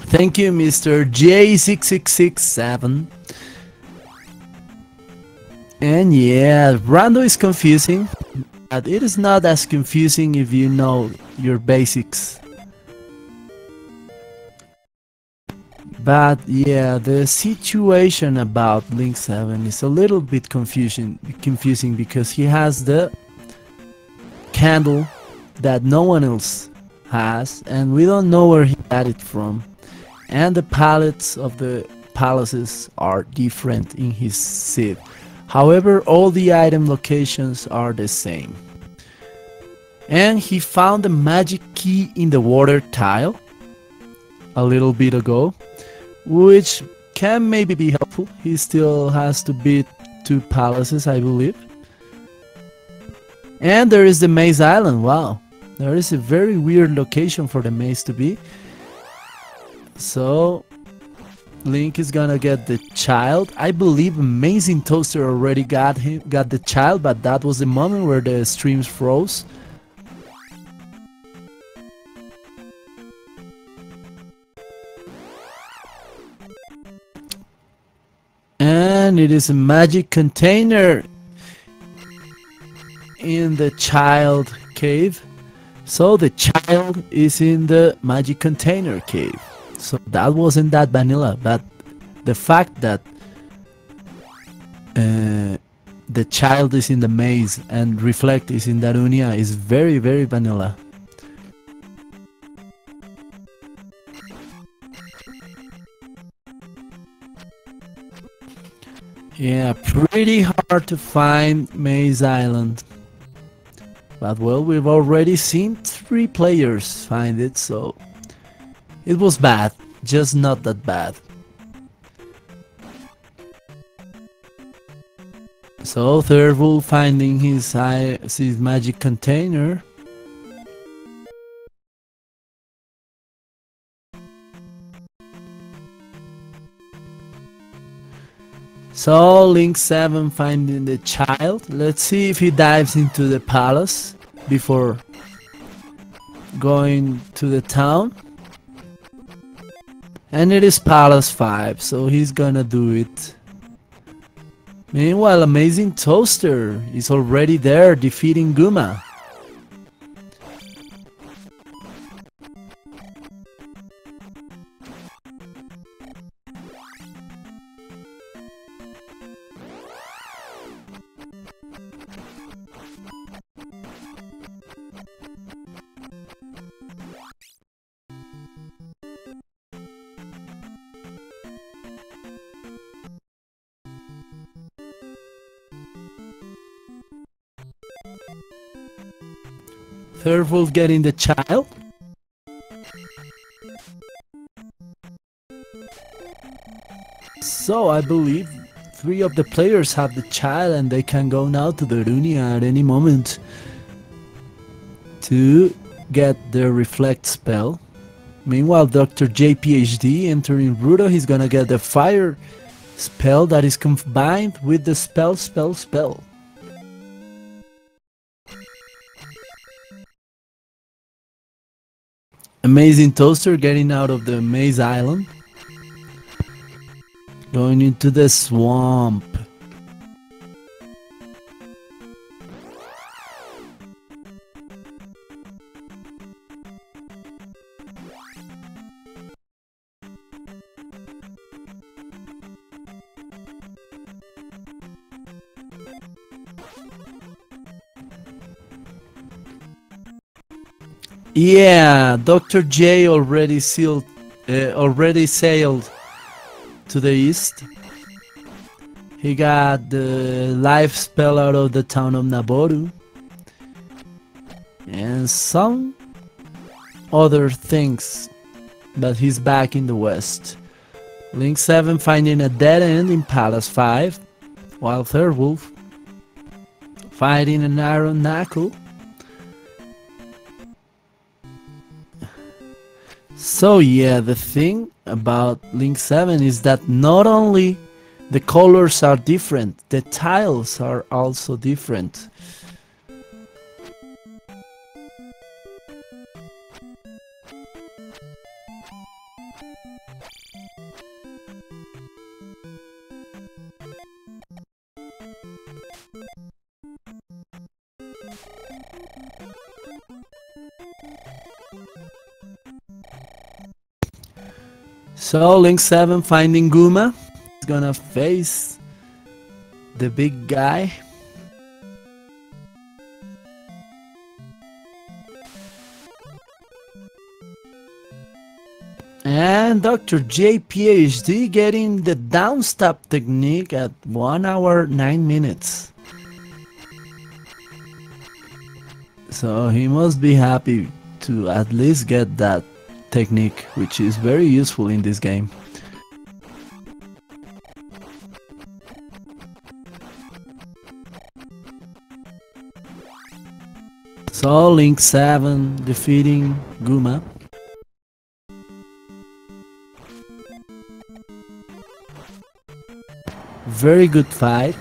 Thank you, Mr. J6667. And yeah, Rando is confusing, but it is not as confusing if you know your basics. But yeah, the situation about Link 7 is a little bit confusing because he has the candle that no one else has, and we don't know where he got it from. And the palettes of the palaces are different in his set. However, all the item locations are the same. And he found the magic key in the water tile a little bit ago, which can maybe be helpful. He still has to beat 2 palaces, I believe. And there is the Maze Island. Wow, there is a very weird location for the maze to be. So Link is gonna get the child. I believe Amazing Toaster already got the child, but that was the moment where the streams froze. And it is a magic container in the child cave. So the child is in the magic container cave. So that wasn't that vanilla, but the fact that the child is in the maze and Reflect is in Darunia is very, very vanilla. Yeah, pretty hard to find Maze Island. But well, we've already seen 3 players find it, so it was bad, just not that bad. So Thirlwolf finding his magic container. So Link 7 finding the child. Let's see if he dives into the palace before going to the town. And it is Palace 5, so he's gonna do it. Meanwhile, Amazing Toaster is already there defeating Guma. Thirlwolf getting the child. So I believe 3 of the players have the child and they can go now to the Darunia at any moment to get their Reflect spell. Meanwhile, Dr. J PhD entering Rudo, he's gonna get the fire spell that is combined with the spell. Amazing Toaster getting out of the Maze Island. Going into the swamp. Yeah, Dr. J already sailed to the east. He got the life spell out of the town of Naboru and some other things, but he's back in the west. Link 7 finding a dead end in Palace 5, while Thirlwolf fighting an iron knuckle. So yeah, the thing about Link 7 is that not only the colors are different, the tiles are also different. So Link 7 finding Guma. He's gonna face the big guy. And Dr. J PhD getting the downstop technique at 1 hour 9 minutes. So he must be happy to at least get that technique, which is very useful in this game. So Link 7 defeating Guma. Very good fight.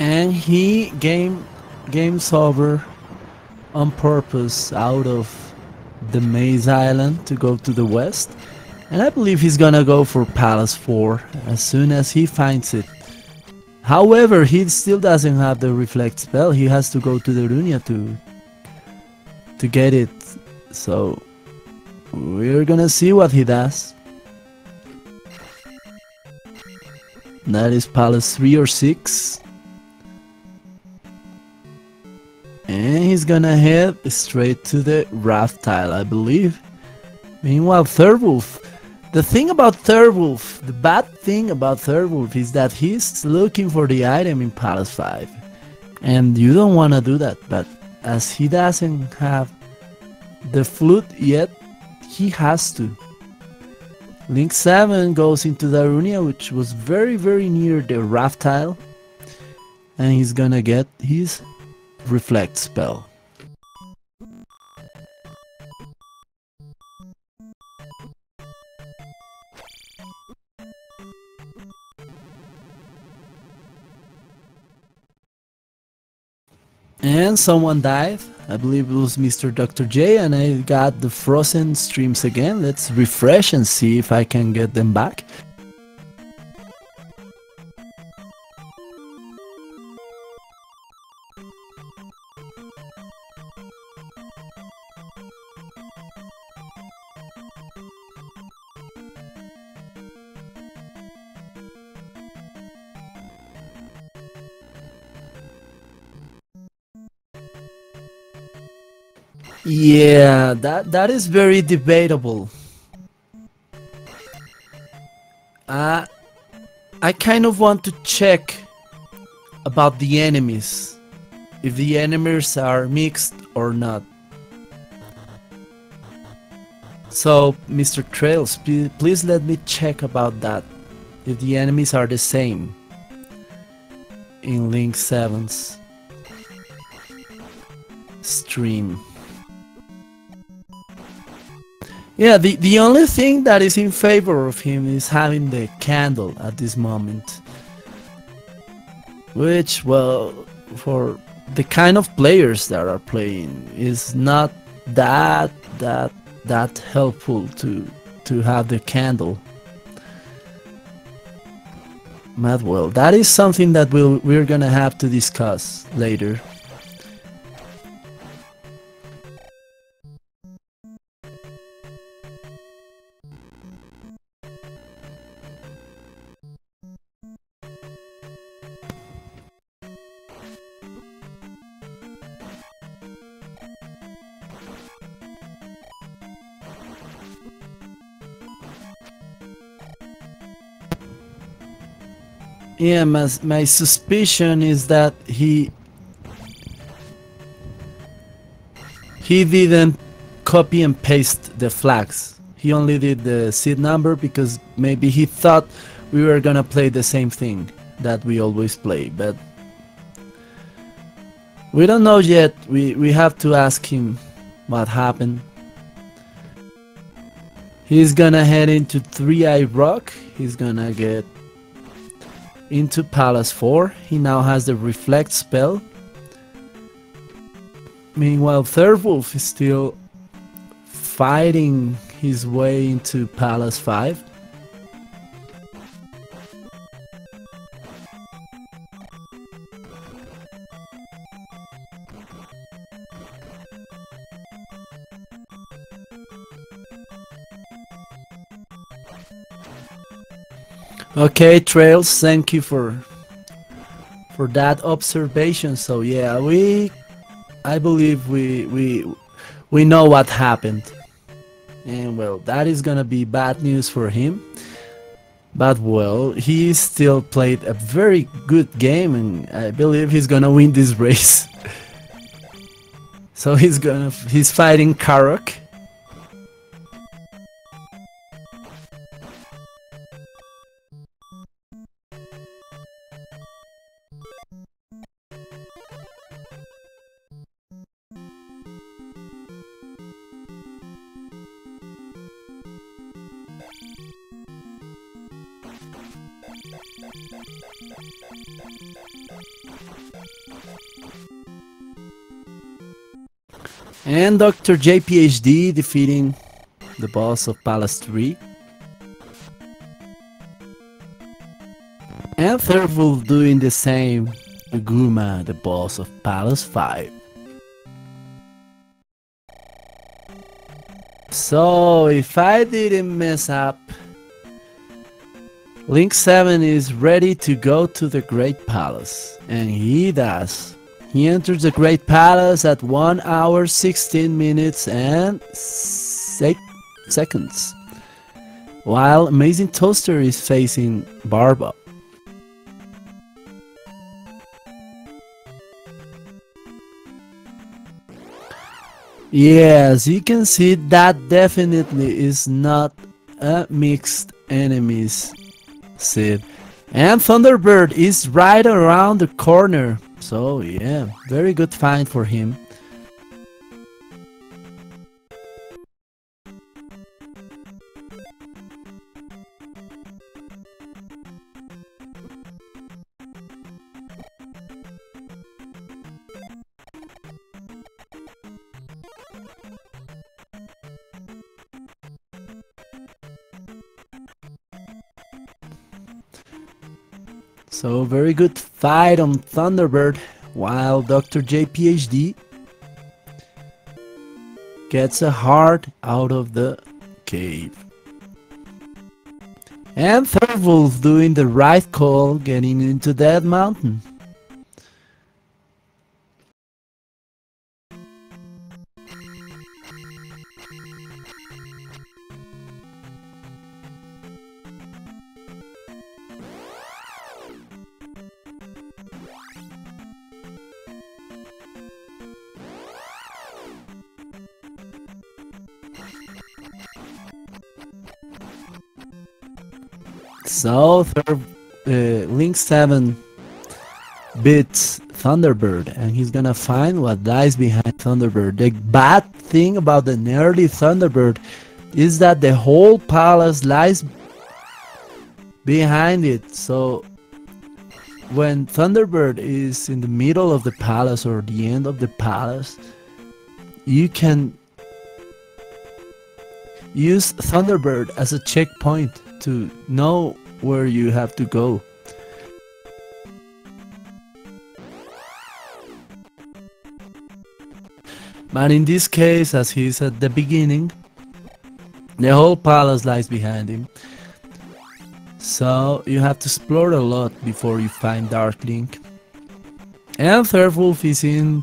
And he games over on purpose out of the Maze Island to go to the west. And I believe he's gonna go for Palace 4 as soon as he finds it. However, he still doesn't have the Reflect spell. He has to go to the Runia to get it. So we're gonna see what he does. That is Palace 3 or 6. And he's gonna head straight to the Wrath tile, I believe. Meanwhile, Third-Wolf. The thing about Third-Wolf, the bad thing about Third-Wolf is that he's looking for the item in Palace 5. And you don't want to do that, but as he doesn't have the flute yet, he has to. Link 7 goes into the Darunia, which was very near the Wrath tile. And he's gonna get his Reflect spell. And someone died. I believe it was Mr. Dr. J, and I got the frozen streams again. Let's refresh and see if I can get them back. Yeah, that is very debatable. I kind of want to check about the enemies, if the enemies are mixed or not. So, Mr. Trails, please let me check about that, if the enemies are the same in Link 7's stream. Yeah, the only thing that is in favor of him is having the candle at this moment. Which, well, for the kind of players that are playing, is not that helpful to have the candle. But well, that is something that we're gonna have to discuss later. Yeah, my suspicion is that he didn't copy and paste the flags. He only did the seed number because maybe he thought we were gonna play the same thing that we always play, but we don't know yet. We have to ask him what happened. He's gonna head into 3-Eye Rock. He's gonna get into Palace 4. He now has the Reflect spell. Meanwhile, Third-Wolf is still fighting his way into Palace 5. Okay, Trails, thank you for that observation. So yeah, I believe we know what happened, and well, that is gonna be bad news for him. But well, he still played a very good game, and I believe he's gonna win this race. So he's fighting Karok. And Dr. JPHD defeating the boss of Palace 3. And Thurvul doing the same. Guma, the boss of Palace 5. So, if I didn't mess up, Link 7 is ready to go to the Great Palace. And he does. He enters the Great Palace at 1 hour 16 minutes and 6 seconds. While Amazing Toaster is facing Barba. Yes, you can see that definitely is not a mixed enemies Sid. And Thunderbird is right around the corner. So yeah, very good find for him. So very good fight on Thunderbird, while Dr. JPHD gets a heart out of the cave. And Thurvulf doing the right call, getting into that mountain. So Link 7 beats Thunderbird, and he's gonna find what lies behind Thunderbird. The bad thing about the early Thunderbird is that the whole palace lies behind it. So when Thunderbird is in the middle of the palace or the end of the palace, you can use Thunderbird as a checkpoint to know where you have to go. But in this case, as he's at the beginning, the whole palace lies behind him. So you have to explore a lot before you find Dark Link. And Thurvulf is in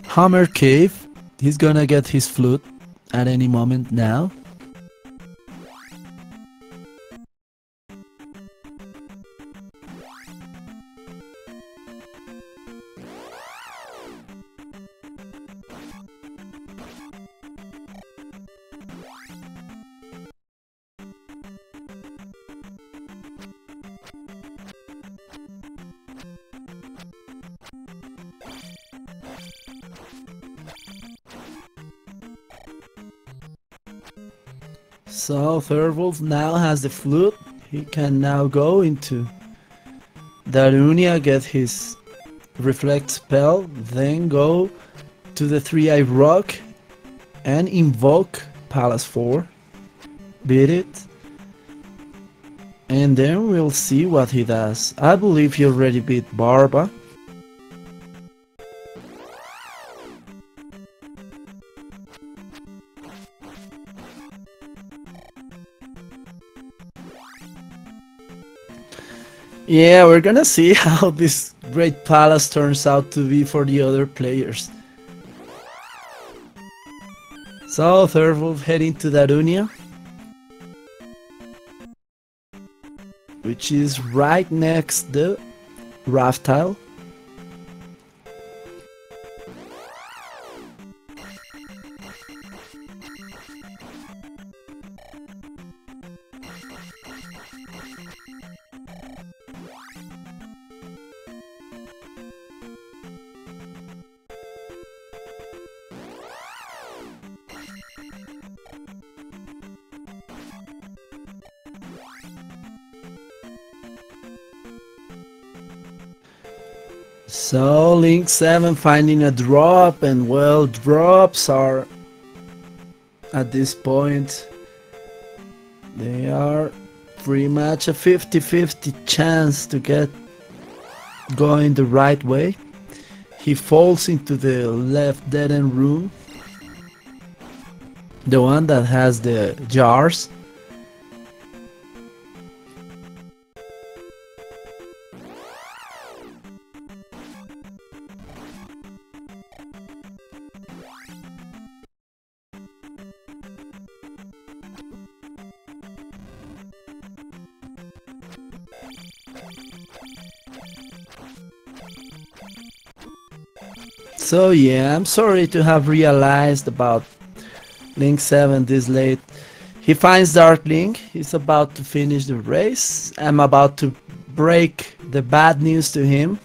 Hammer Cave. He's gonna get his flute at any moment now. So Thurvulf now has the flute. He can now go into Darunia, get his reflect spell, then go to the Three-Eyed Rock and invoke Palace 4. Beat it. And then we'll see what he does. I believe he already beat Barba. Yeah, we're gonna see how this great palace turns out to be for the other players. So Thurvulf heading to Darunia, which is right next the raft tile. So Link 7 finding a drop, and well, drops are at this point, they are pretty much a 50-50 chance to get going the right way. He falls into the left dead end room, the one that has the jars. So yeah, I'm sorry to have realized about Link 7 this late. He finds Dark Link, he's about to finish the race. I'm about to break the bad news to him.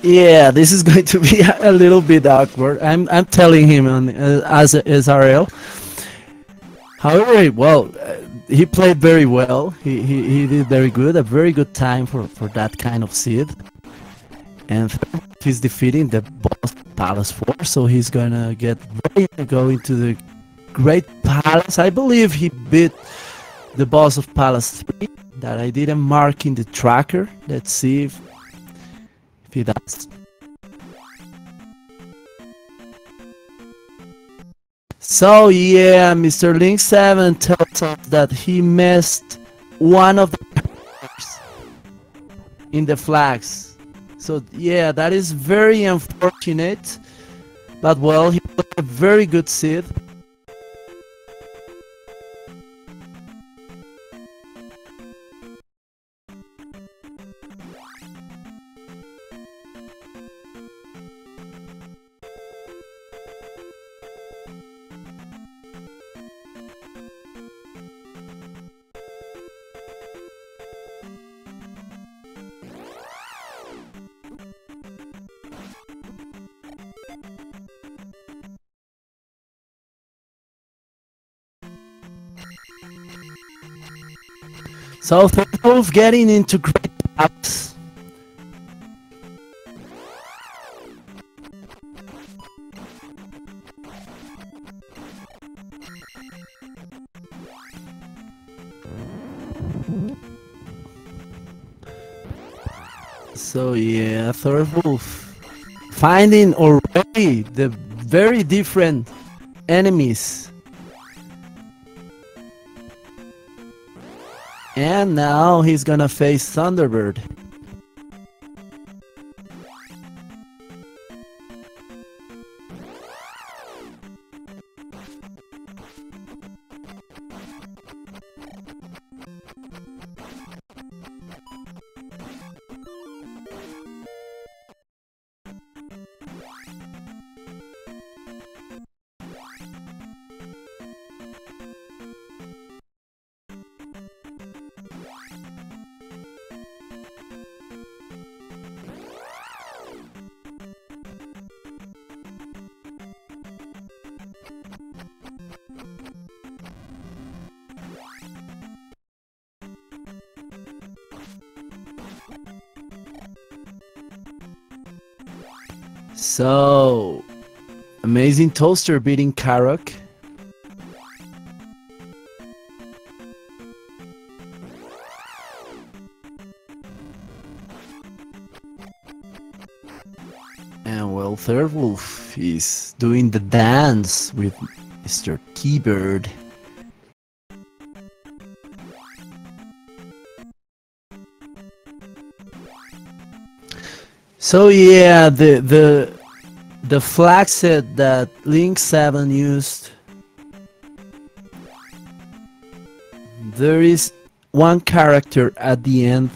Yeah, this is going to be a little bit awkward. I'm telling him on as a SRL. However, well, he played very well. He did very good. A very good time for that kind of seed. And he's defeating the boss Palace 4, so he's gonna get ready to go into the Great Palace. I believe he beat the boss of Palace 3 that I didn't mark in the tracker. Let's see if he does. So yeah, Mr. Link 7 tells us that he missed one of the characters in the flags. So yeah, that is very unfortunate. But well, he played a very good seed. So they're both getting into great ups. So yeah, Thorwolf finding already the very different enemies. And now he's gonna face Thunderbird. So, Amazing Toaster beating Karok. And well, Third Wolf is doing the dance with Mr. T-Bird. So yeah, the flag set that Link 7 used, there is one character at the end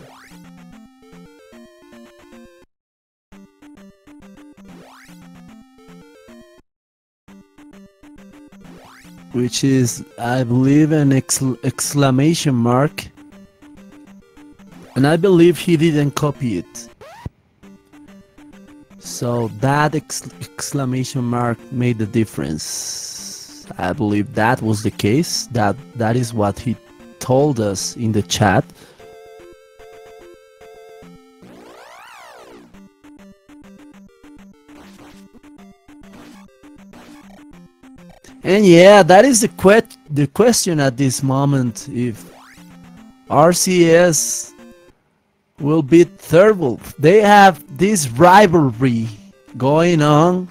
which is, I believe, an exclamation mark, and I believe he didn't copy it. So that exclamation mark made the difference. I believe that was the case. That is what he told us in the chat. And yeah, that is the question at this moment, if RCS will beat Third Wolf. They have this rivalry going on.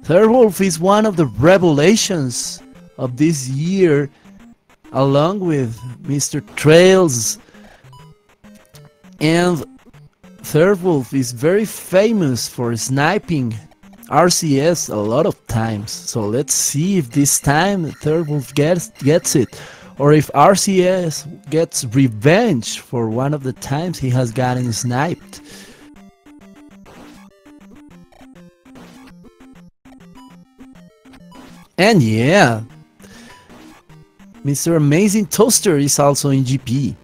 Third Wolf is one of the revelations of this year, along with Mr. Trails. And Third Wolf is very famous for sniping RCS a lot of times. So let's see if this time Third Wolf gets it, or if RCS gets revenge for one of the times he has gotten sniped. And yeah, Mr. Amazing Toaster is also in GP.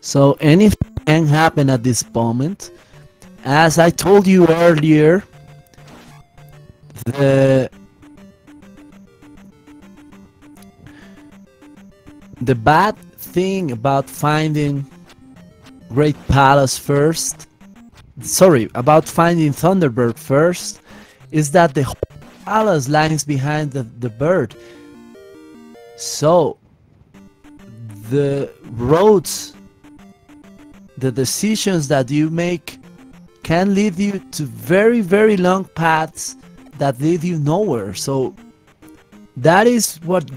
So anything can happen at this moment. As I told you earlier, the bad thing about finding Great Palace first, about finding Thunderbird first, is that the whole palace lies behind the bird. So the roads, the decisions that you make can lead you to very, very long paths that lead you nowhere. So that is what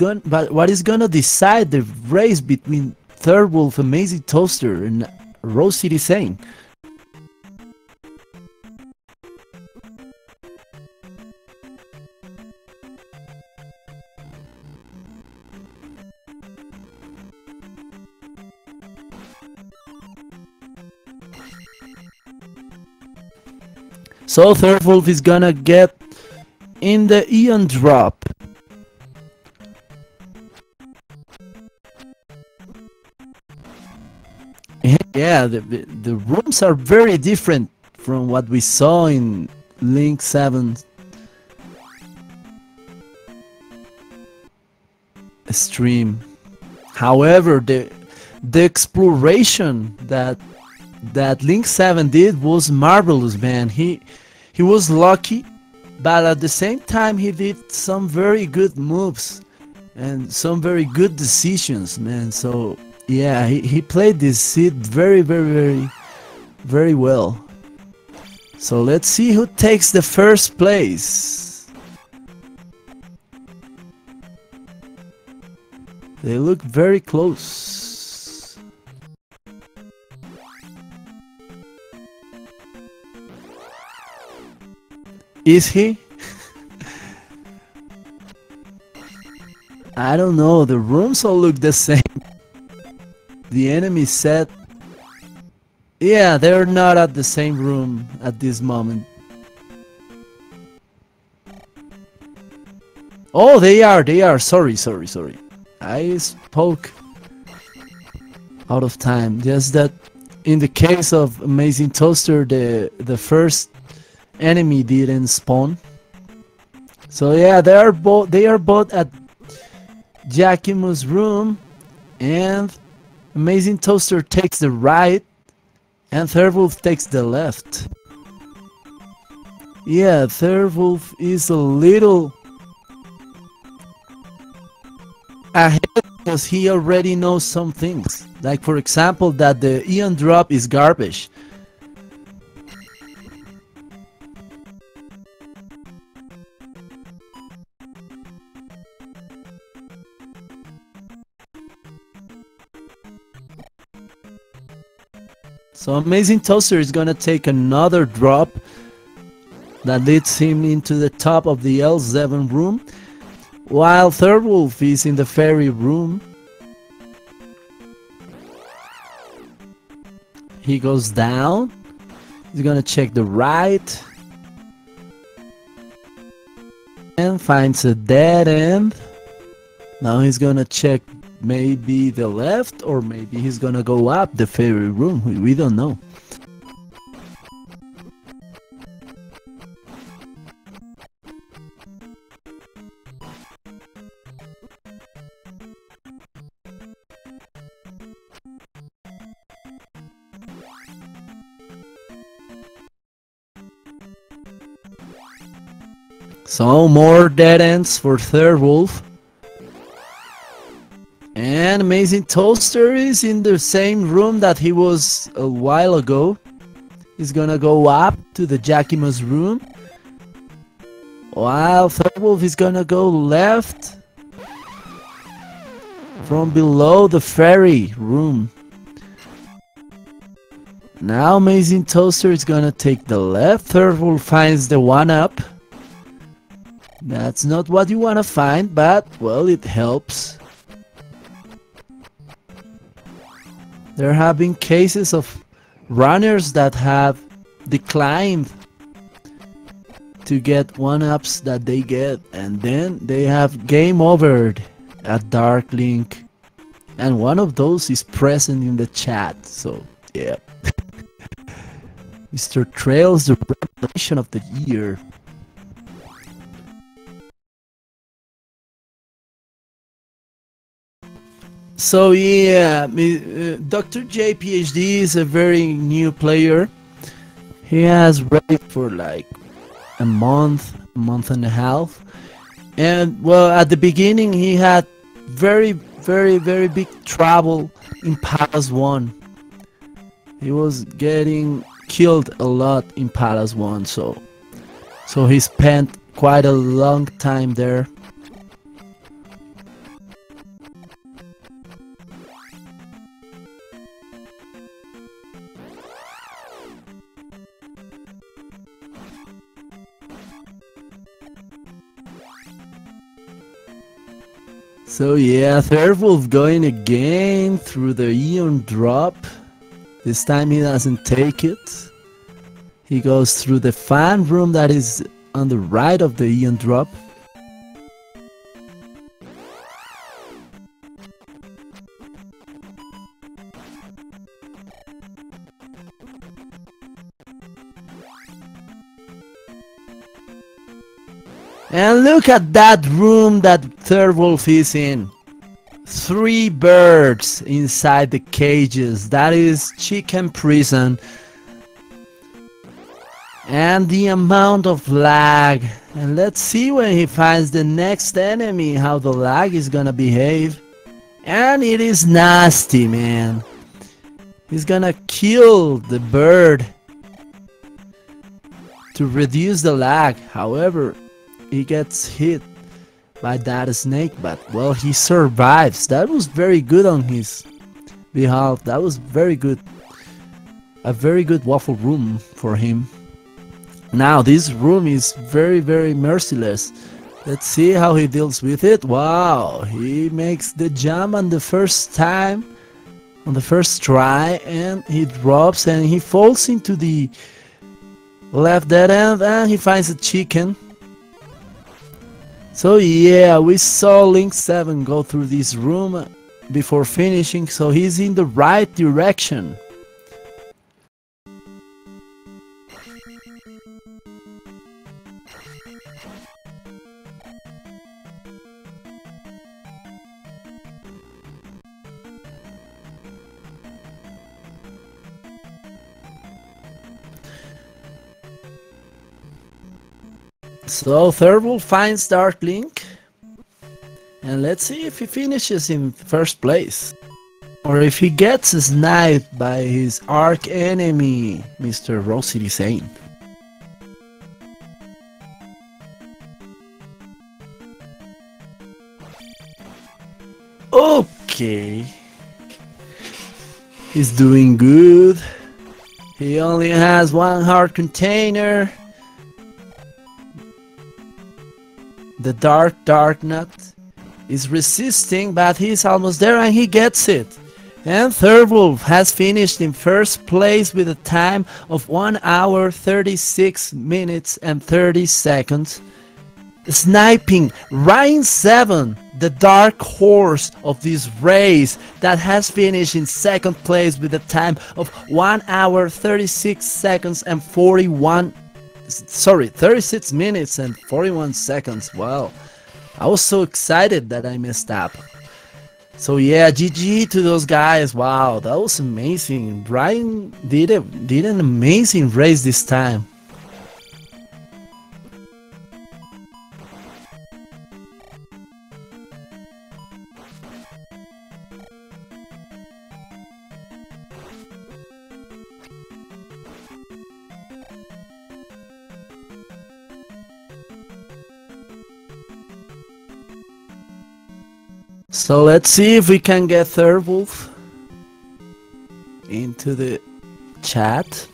is gonna decide the race between Third Wolf, Amazing Toaster, and Rose City Sane. So Third Wolf is gonna get in the Eon drop. Yeah, the rooms are very different from what we saw in Link 7 stream. However, the exploration that Link 7 did was marvelous, man. He was lucky, but at the same time he did some very good moves and some very good decisions, man. So yeah, he played this seed very, very, very, very well. So let's see who takes the first place. They look very close. Is he? I don't know, the rooms all look the same. The enemy set, yeah, they're not at the same room at this moment. Oh, they are, sorry. I spoke out of time. Just that in the case of Amazing Toaster, the first enemy didn't spawn. So yeah, they are both at Jakimu's room, and Amazing Toaster takes the right, and Third takes the left. Yeah, Third is a little ahead because he already knows some things. Like, for example, that the Eon drop is garbage. So Amazing Toaster is gonna take another drop that leads him into the top of the L7 room, while Third is in the fairy room. He goes down. He's gonna check the right and finds a dead end. Now he's gonna check maybe the left, or maybe he's gonna go up the fairy room. We don't know. So more dead ends for Third. And Amazing Toaster is in the same room that he was a while ago. He's gonna go up to the Jakima's room, while Third is gonna go left from below the fairy room. Now Amazing Toaster is gonna take the left. Third finds the 1-up. That's not what you wanna find, but well, it helps. There have been cases of runners that have declined to get 1-ups that they get, and then they have game overed at Dark Link, and one of those is present in the chat. So yeah. Mr. Trails, the revelation of the year. So yeah, Dr. J PhD is a very new player. He has raided for like a month and a half. And well, at the beginning he had very big trouble in Palace 1. He was getting killed a lot in Palace 1, so he spent quite a long time there. So yeah, Third going again through the Eon drop. This time he doesn't take it. He goes through the fan room that is on the right of the Eon drop. And look at that room that Third is in. 3 birds inside the cages. That is chicken prison. And the amount of lag. And let's see when he finds the next enemy how the lag is gonna behave. And it is nasty, man. He's gonna kill the bird to reduce the lag. However, he gets hit by that snake, but well, he survives. That was very good on his behalf. That was very good. A very good waffle room for him. Now this room is very merciless. Let's see how he deals with it. Wow, he makes the jump on the first time, on the first try, and he drops and he falls into the left dead end, and he finds a chicken. So yeah, we saw Link 7 go through this room before finishing, so he's in the right direction. So Thurwolf finds Dark Link, and let's see if he finishes in first place, or if he gets sniped by his arch enemy, Mr. Rosity Sane. Okay, he's doing good. He only has one heart container. The dark nut is resisting, but he's almost there and he gets it. And Thurwolf has finished in first place with a time of 1 hour 36 minutes and 30 seconds. Sniping Ryan 7, the dark horse of this race, that has finished in second place with a time of 1 hour 36 seconds and 36 minutes and 41 seconds. Wow, I was so excited that I messed up. So yeah, GG to those guys. Wow, that was amazing. Ryan did an amazing race this time. So let's see if we can get Thurwolf into the chat.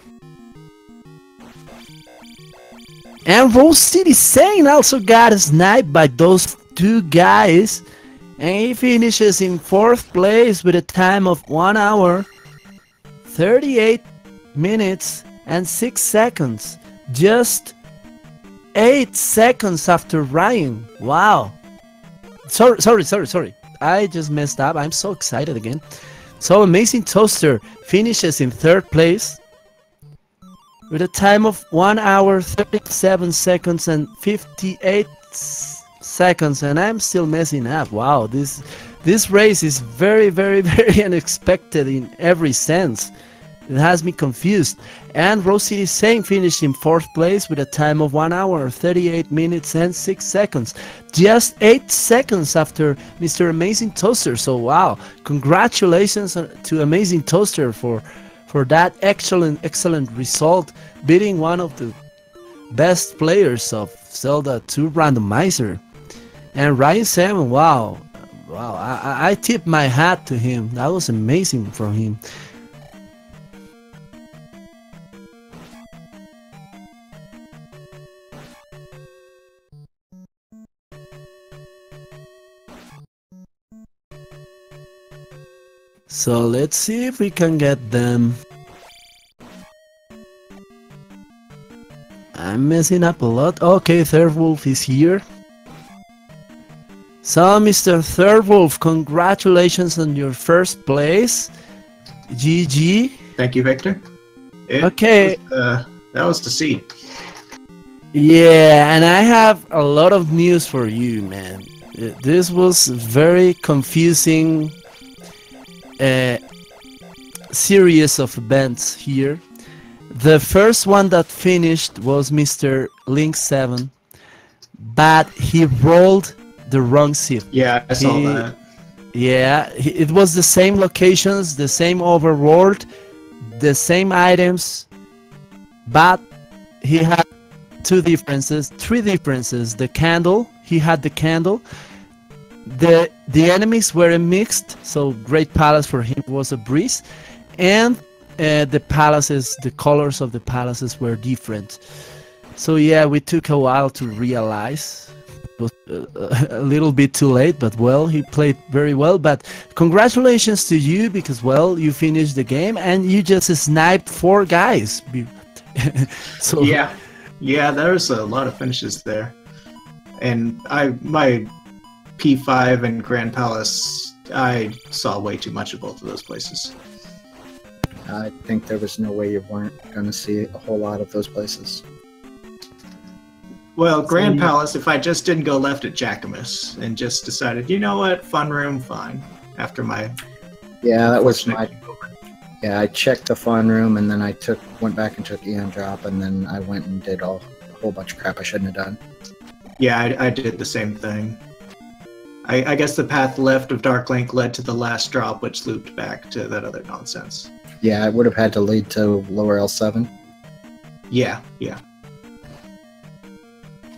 And Rose City Sane also got sniped by those two guys, and he finishes in fourth place with a time of 1 hour 38 minutes and 6 seconds, just 8 seconds after Ryan. Wow. Sorry. I just messed up. I'm so excited again. So Amazing Toaster finishes in third place with a time of 1 hour 37 seconds and 58 seconds, and I'm still messing up. Wow, this race is very unexpected in every sense. It has me confused. And Rose City Sane finished in fourth place with a time of 1 hour 38 minutes and 6 seconds, just 8 seconds after Mr. Amazing Toaster. So wow, congratulations to Amazing Toaster for that excellent result, beating one of the best players of Zelda 2 Randomizer. And Ryan 7, wow, I tip my hat to him. That was amazing from him. So let's see if we can get them. I'm messing up a lot. Okay, Thurwolf is here. So Mr. Thurwolf, congratulations on your first place. GG. Thank you, Victor. Okay. That was to see. Yeah, and I have a lot of news for you, man. This was very confusing series of events here. The first one that finished was Mr. Link 7, but he rolled the wrong seat. Yeah, I saw that. Yeah, it was the same locations, the same overworld, the same items, but he had three differences. The candle, he had the candle. The enemies were mixed, so Great Palace for him was a breeze, and the palaces, the colors of the palaces were different. So yeah, we took a while to realize. It was a little bit too late, but well, he played very well. But congratulations to you, because well, you finished the game and you just sniped 4 guys. So yeah, there's a lot of finishes there, and my P5 and Grand Palace, I saw way too much of both of those places. I think there was no way you weren't going to see a whole lot of those places. Well, Grand Palace, if I just didn't go left at Jackamus and just decided, you know what, fun room, fine. After my... Yeah, that was my... Yeah, I checked the fun room, and then I went back and took Eon Drop, and then I went and did all whole bunch of crap I shouldn't have done. Yeah, I did the same thing. I guess the path left of Dark Link led to the last drop, which looped back to that other nonsense. Yeah, it would have had to lead to lower L7. Yeah, yeah.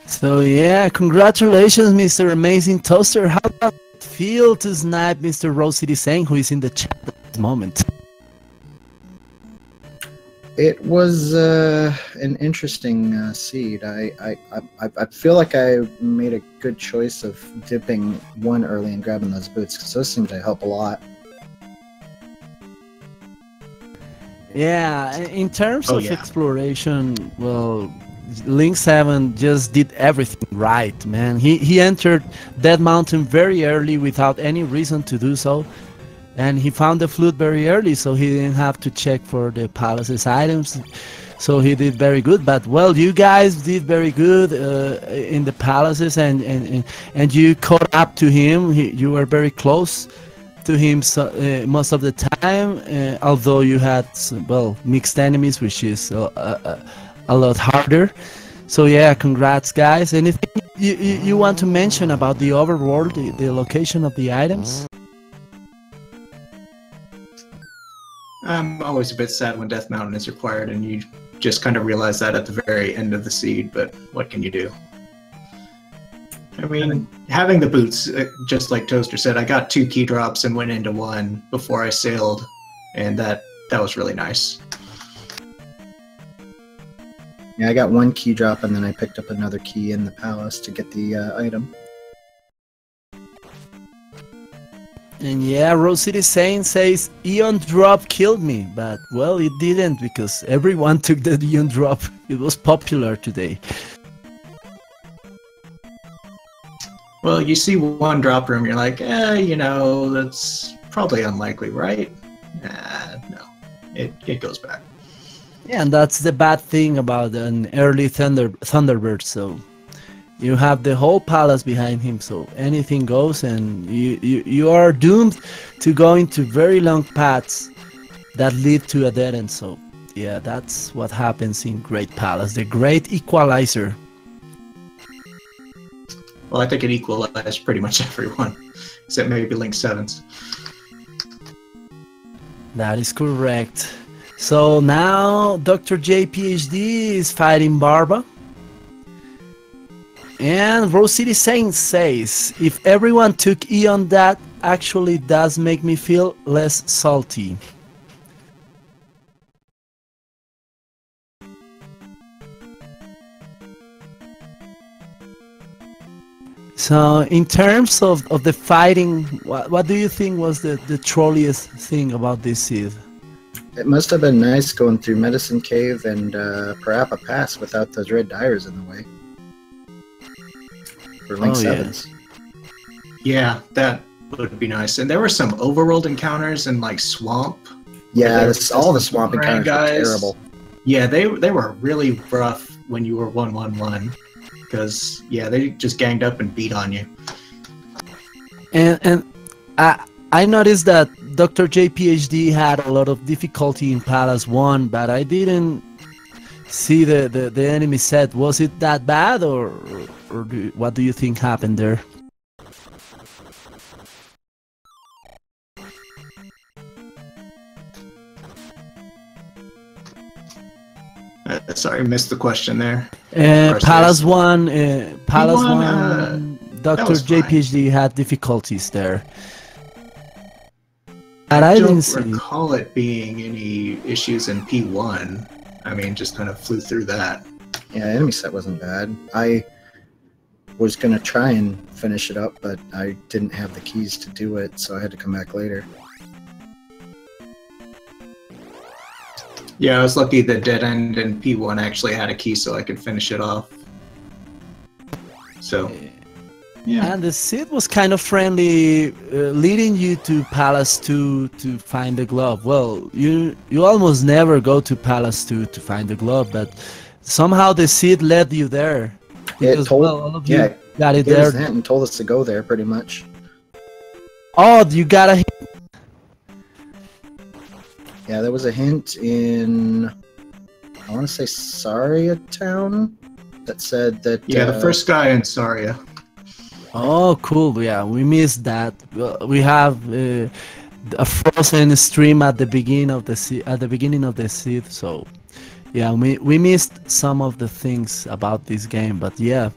So yeah, congratulations, Mr. Amazing Toaster. How about it feel to snipe Mr. Rose City Sang, who is in the chat at this moment? It was an interesting seed. I feel like I made a good choice of dipping one early and grabbing those boots, because those seem to help a lot. Yeah, in terms of exploration, well, Link 7 just did everything right, man. He entered that mountain very early without any reason to do so. And he found the flute very early, so he didn't have to check for the palace's items. So he did very good. But well, you guys did very good in the palaces, and you caught up to him. You were very close to him most of the time, although you had well mixed enemies, which is a lot harder. So yeah, congrats, guys. Anything you want to mention about the overworld, the location of the items? I'm always a bit sad when Death Mountain is required, and you just kind of realize that at the very end of the seed, but what can you do? I mean, having the boots, just like Toaster said, I got 2 key drops and went into 1 before I sailed, and that was really nice. Yeah, I got 1 key drop, and then I picked up another key in the palace to get the item. And yeah, Rose City Saint says Eon Drop killed me, but well, it didn't, because everyone took the Eon Drop. It was popular today. Well, you see 1 drop room, you're like, you know, that's probably unlikely, right? No, it goes back. Yeah, and that's the bad thing about an early Thunderbird. So you have the whole palace behind him, so anything goes, and you are doomed to go into very long paths that lead to a dead end. So yeah, that's what happens in Great Palace, the great equalizer. Well, I think it equalized pretty much everyone, except maybe Link 7's. That is correct. So now Dr. J PhD is fighting Barba. And Rose City Saint says, if everyone took Eon, that actually does make me feel less salty. So in terms of the fighting, what do you think was the trolliest thing about this seed? It must have been nice going through Medicine Cave and Parappa Pass without those red dyers in the way. For Link 7's. Yeah, that would be nice. And there were some overworld encounters in like Swamp. Yeah, all the swamp encounters were terrible. Yeah, they were really rough when you were 1-1-1. Because, yeah, they just ganged up and beat on you. And I noticed that Dr. J PhD had a lot of difficulty in Palace 1, but I didn't see the enemy set. Was it that bad, or what do you think happened there? Sorry, missed the question there. Palace 1, Palace P1, 1, Dr. J PhD had difficulties there. And I don't didn't recall it being any issues in P1. I mean, just kind of flew through that. Yeah, enemy set wasn't bad. I was going to try and finish it up, but I didn't have the keys to do it, so I had to come back later. Yeah, I was lucky that Dead End and P1 actually had a key so I could finish it off. So, yeah. And the Sith was kind of friendly, leading you to Palace 2 to find the glove. Well, you almost never go to Palace 2 to find the glove, but somehow the Sith led you there. Because, well, all of you got it there. And told us to go there, pretty much. Oh, you got a... Yeah, there was a hint in, I want to say Saria Town, that said that. Yeah, the first guy in Saria. Oh, cool. Yeah, we missed that. We have a frozen stream at the beginning of the seed. So yeah, we missed some of the things about this game. But yeah,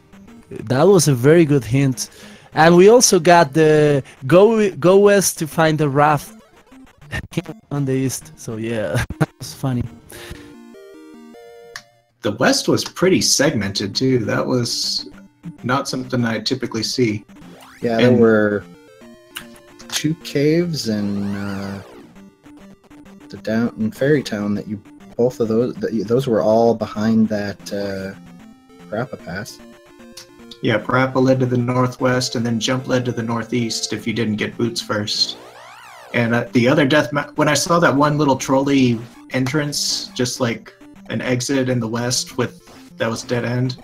that was a very good hint. And we also got the go west to find the raft on the east. So yeah, that was funny. The west was pretty segmented too. That was not something I typically see. Yeah, there were 2 caves in the down in Fairy Town that you both of those were all behind that Parappa Pass. Yeah, Parappa led to the northwest, and then Jump led to the northeast if you didn't get boots first. And the other when I saw that one little trolley entrance, just like an exit in the west that was dead end.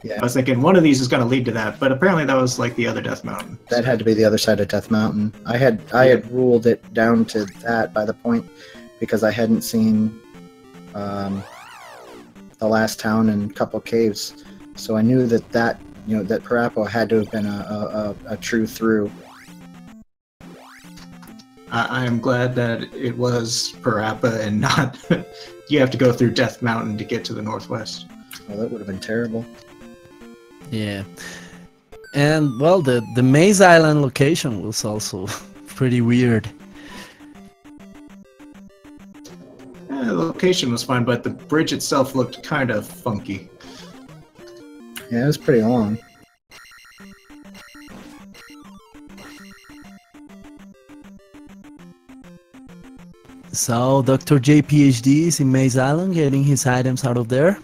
Yeah. I was thinking one of these is going to lead to that, but apparently that was like the other Death Mountain. That had to be the other side of Death Mountain. I had ruled it down to that by the point because I hadn't seen the last town and couple caves, so I knew that that Parappa had to have been a true through. I am glad that it was Parappa and not you have to go through Death Mountain to get to the northwest. Well, that would have been terrible. Yeah, and well, the Maze Island location was also pretty weird. Yeah, the location was fine, but the bridge itself looked kind of funky. Yeah, it was pretty long. So Dr. J PhD is in Maze Island getting his items out of there.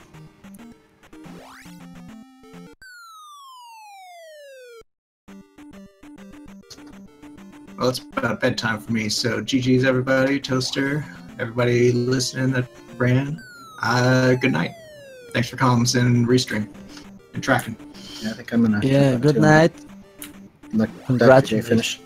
Well, it's about bedtime for me, so GG's everybody, Toaster, everybody listening that ran. Good night. Thanks for comments and restream and tracking. Yeah, I think I'm gonna. Yeah, good night. Look, Congratulations. finish.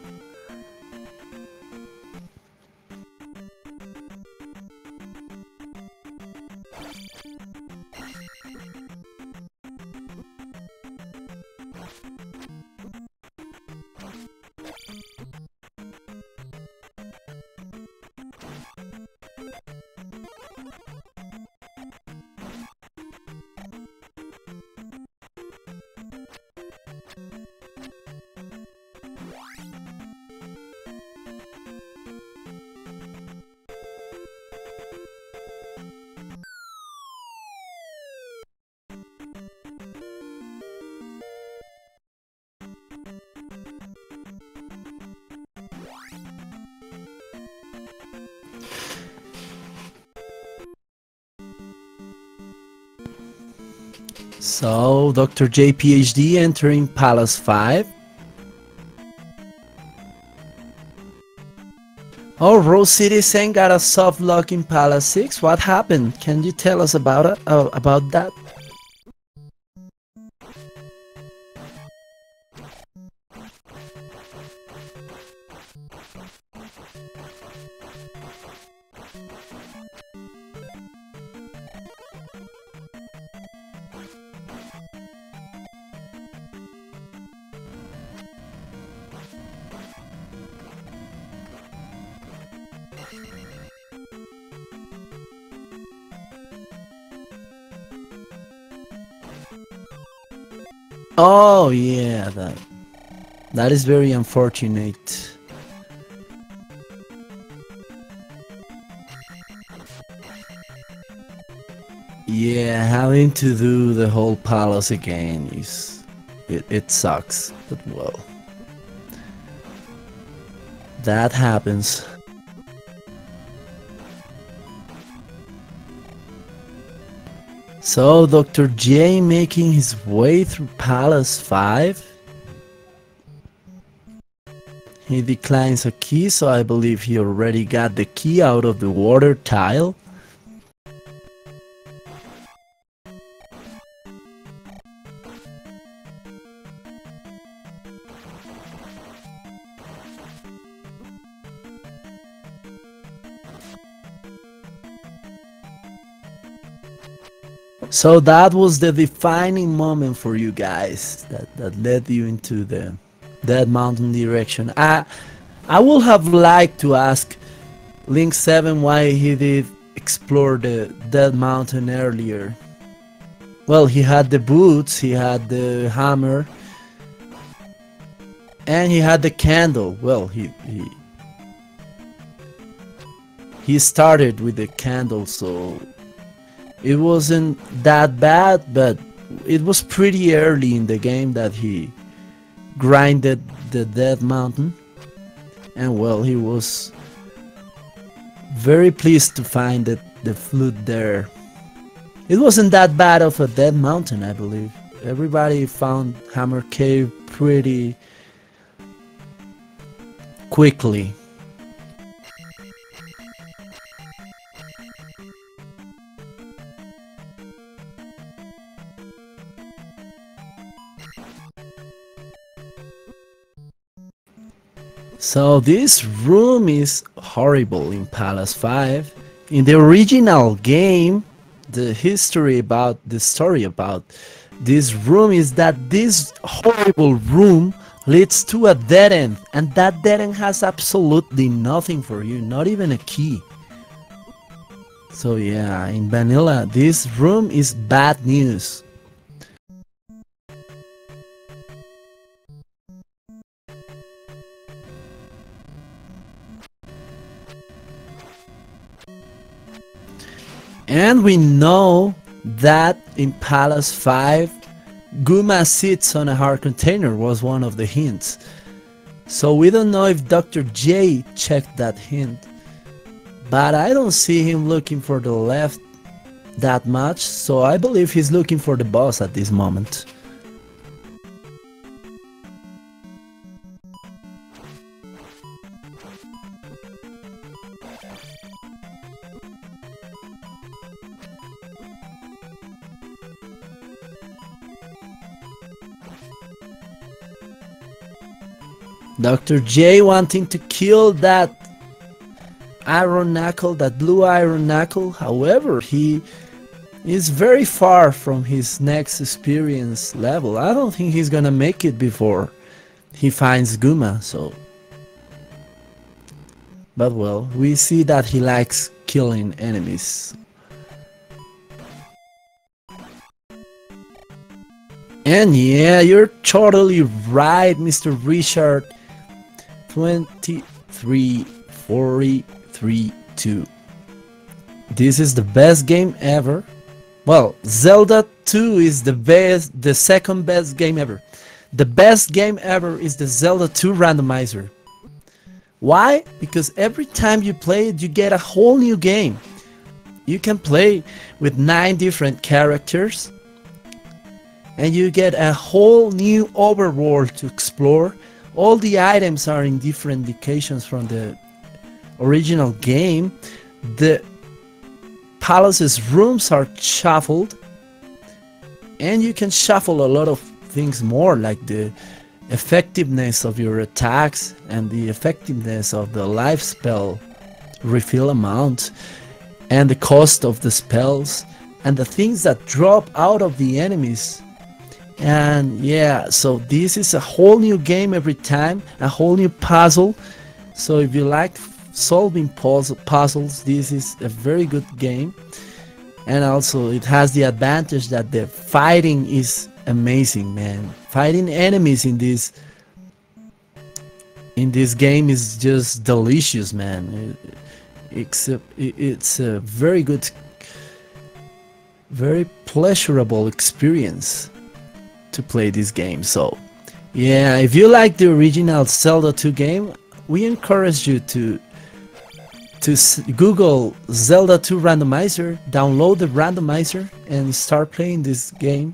So, Dr. J PhD entering Palace 5. Oh, Rose Citizen got a soft lock in Palace 6. What happened? Can you tell us about it? About that? Oh yeah, that is very unfortunate. Yeah, having to do the whole palace again it sucks, but well, that happens. So, Dr. J making his way through Palace 5. He declines a key, so I believe he already got the key out of the water tile. So that was the defining moment for you guys that led you into the Dead Mountain direction. I would have liked to ask Link 7 why he did explore the Dead Mountain earlier. Well, he had the boots, he had the hammer, and he had the candle. Well, he started with the candle, so it wasn't that bad, but it was pretty early in the game that he grinded the Dead Mountain. And well, he was very pleased to find the flute there. It wasn't that bad of a Dead Mountain, I believe. Everybody found Hammer Cave pretty quickly. So this room is horrible in Palace 5. In the original game, the story about this room is that this horrible room leads to a dead end, and that dead end has absolutely nothing for you, not even a key. So yeah, in vanilla, this room is bad news. And we know that in Palace 5, Guma sits on a hard container was one of the hints. So we don't know if Dr. J checked that hint. But I don't see him looking for the left that much, so I believe he's looking for the boss at this moment. Dr. J wanting to kill that iron knuckle, that blue iron knuckle. However, he is very far from his next experience level. I don't think he's gonna make it before he finds Guma, so. But well, we see that he likes killing enemies. And yeah, you're totally right, Mr. Richard. 2343-2. This is the best game ever. Well, Zelda 2 is the second best game ever. The best game ever is the Zelda 2 randomizer. Why? Because every time you play it, you get a whole new game. You can play with 9 different characters, and you get a whole new overworld to explore. All the items are in different locations from the original game. The palace's rooms are shuffled, and you can shuffle a lot of things more, like the effectiveness of your attacks and the effectiveness of the life spell refill amount, and the cost of the spells, and the things that drop out of the enemies. And yeah, so this is a whole new game every time, a whole new puzzle. So if you like solving puzzles, this is a very good game. And also it has the advantage that the fighting is amazing, man. Fighting enemies in this game is just delicious, man. It's a very good, very pleasurable experience to play this game. So yeah, if you like the original Zelda 2 game, we encourage you to Google Zelda 2 randomizer, download the randomizer, and start playing this game,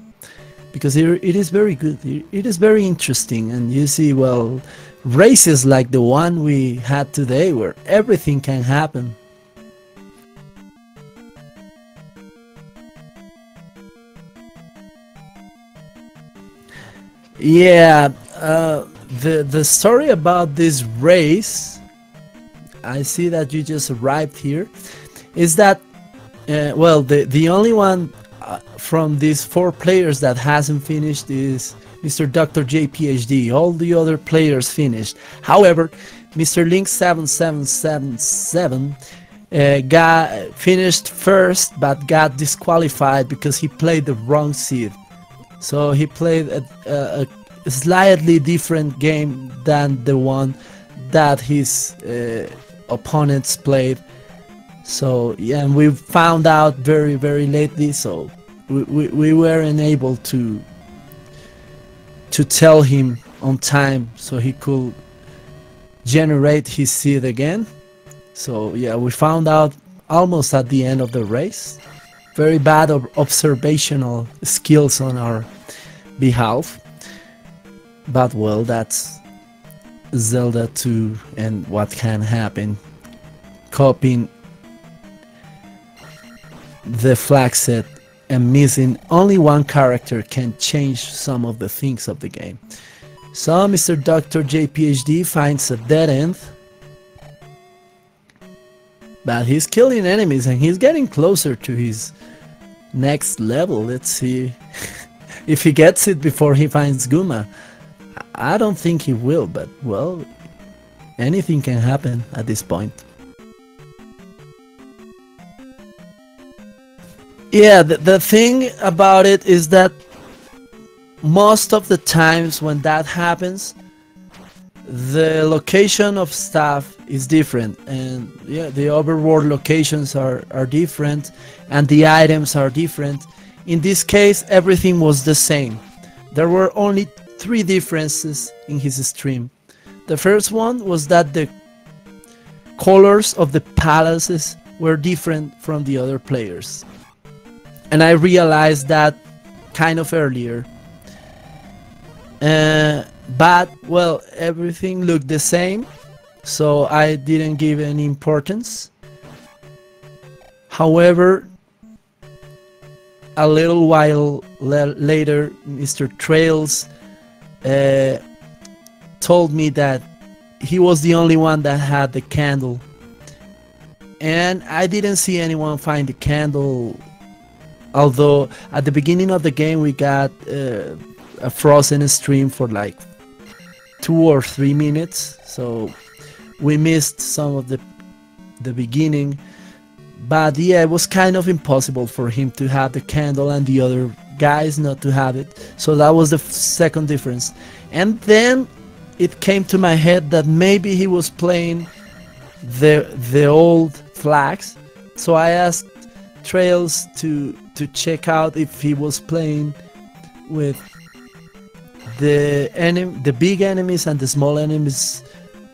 because it is very good. It is very interesting, and you see, well, races like the one we had today where everything can happen. Yeah, the story about this race, I see that you just arrived here, is that well, the only one from these 4 players that hasn't finished is Mr. Dr. J PhD. All the other players finished. However, Mr. Link 7777 got finished first, but got disqualified because he played the wrong seed. So he played a slightly different game than the one that his opponents played. So yeah, and we found out very lately, so we weren't able to tell him on time so he could generate his seed again. So yeah, we found out almost at the end of the race. Very bad observational skills on our behalf, but well, that's Zelda 2 and what can happen. Copying the flag set and missing only one character can change some of the things of the game. So Mr. Dr. J PhD finds a dead end, but he's killing enemies and he's getting closer to his next level. Let's see if he gets it before he finds Guma. I don't think he will, but well, anything can happen at this point. Yeah, the thing about it is that most of the times when that happens, the location of stuff is different, and yeah, the overworld locations are different, and the items are different. In this case, everything was the same. There were only 3 differences in his stream. The first one was that the colors of the palaces were different from the other players. And I realized that kind of earlier. But well, everything looked the same, so I didn't give any importance. However, a little while later, Mr. Trails told me that he was the only one that had the candle, and I didn't see anyone find the candle. Although at the beginning of the game we got a frozen stream for like 2 or 3 minutes, so we missed some of the beginning. But yeah, it was kind of impossible for him to have the candle and the other guys not to have it. So that was the second difference. And then it came to my head that maybe he was playing the old flags. So I asked Trails to check out if he was playing with the big enemies and the small enemies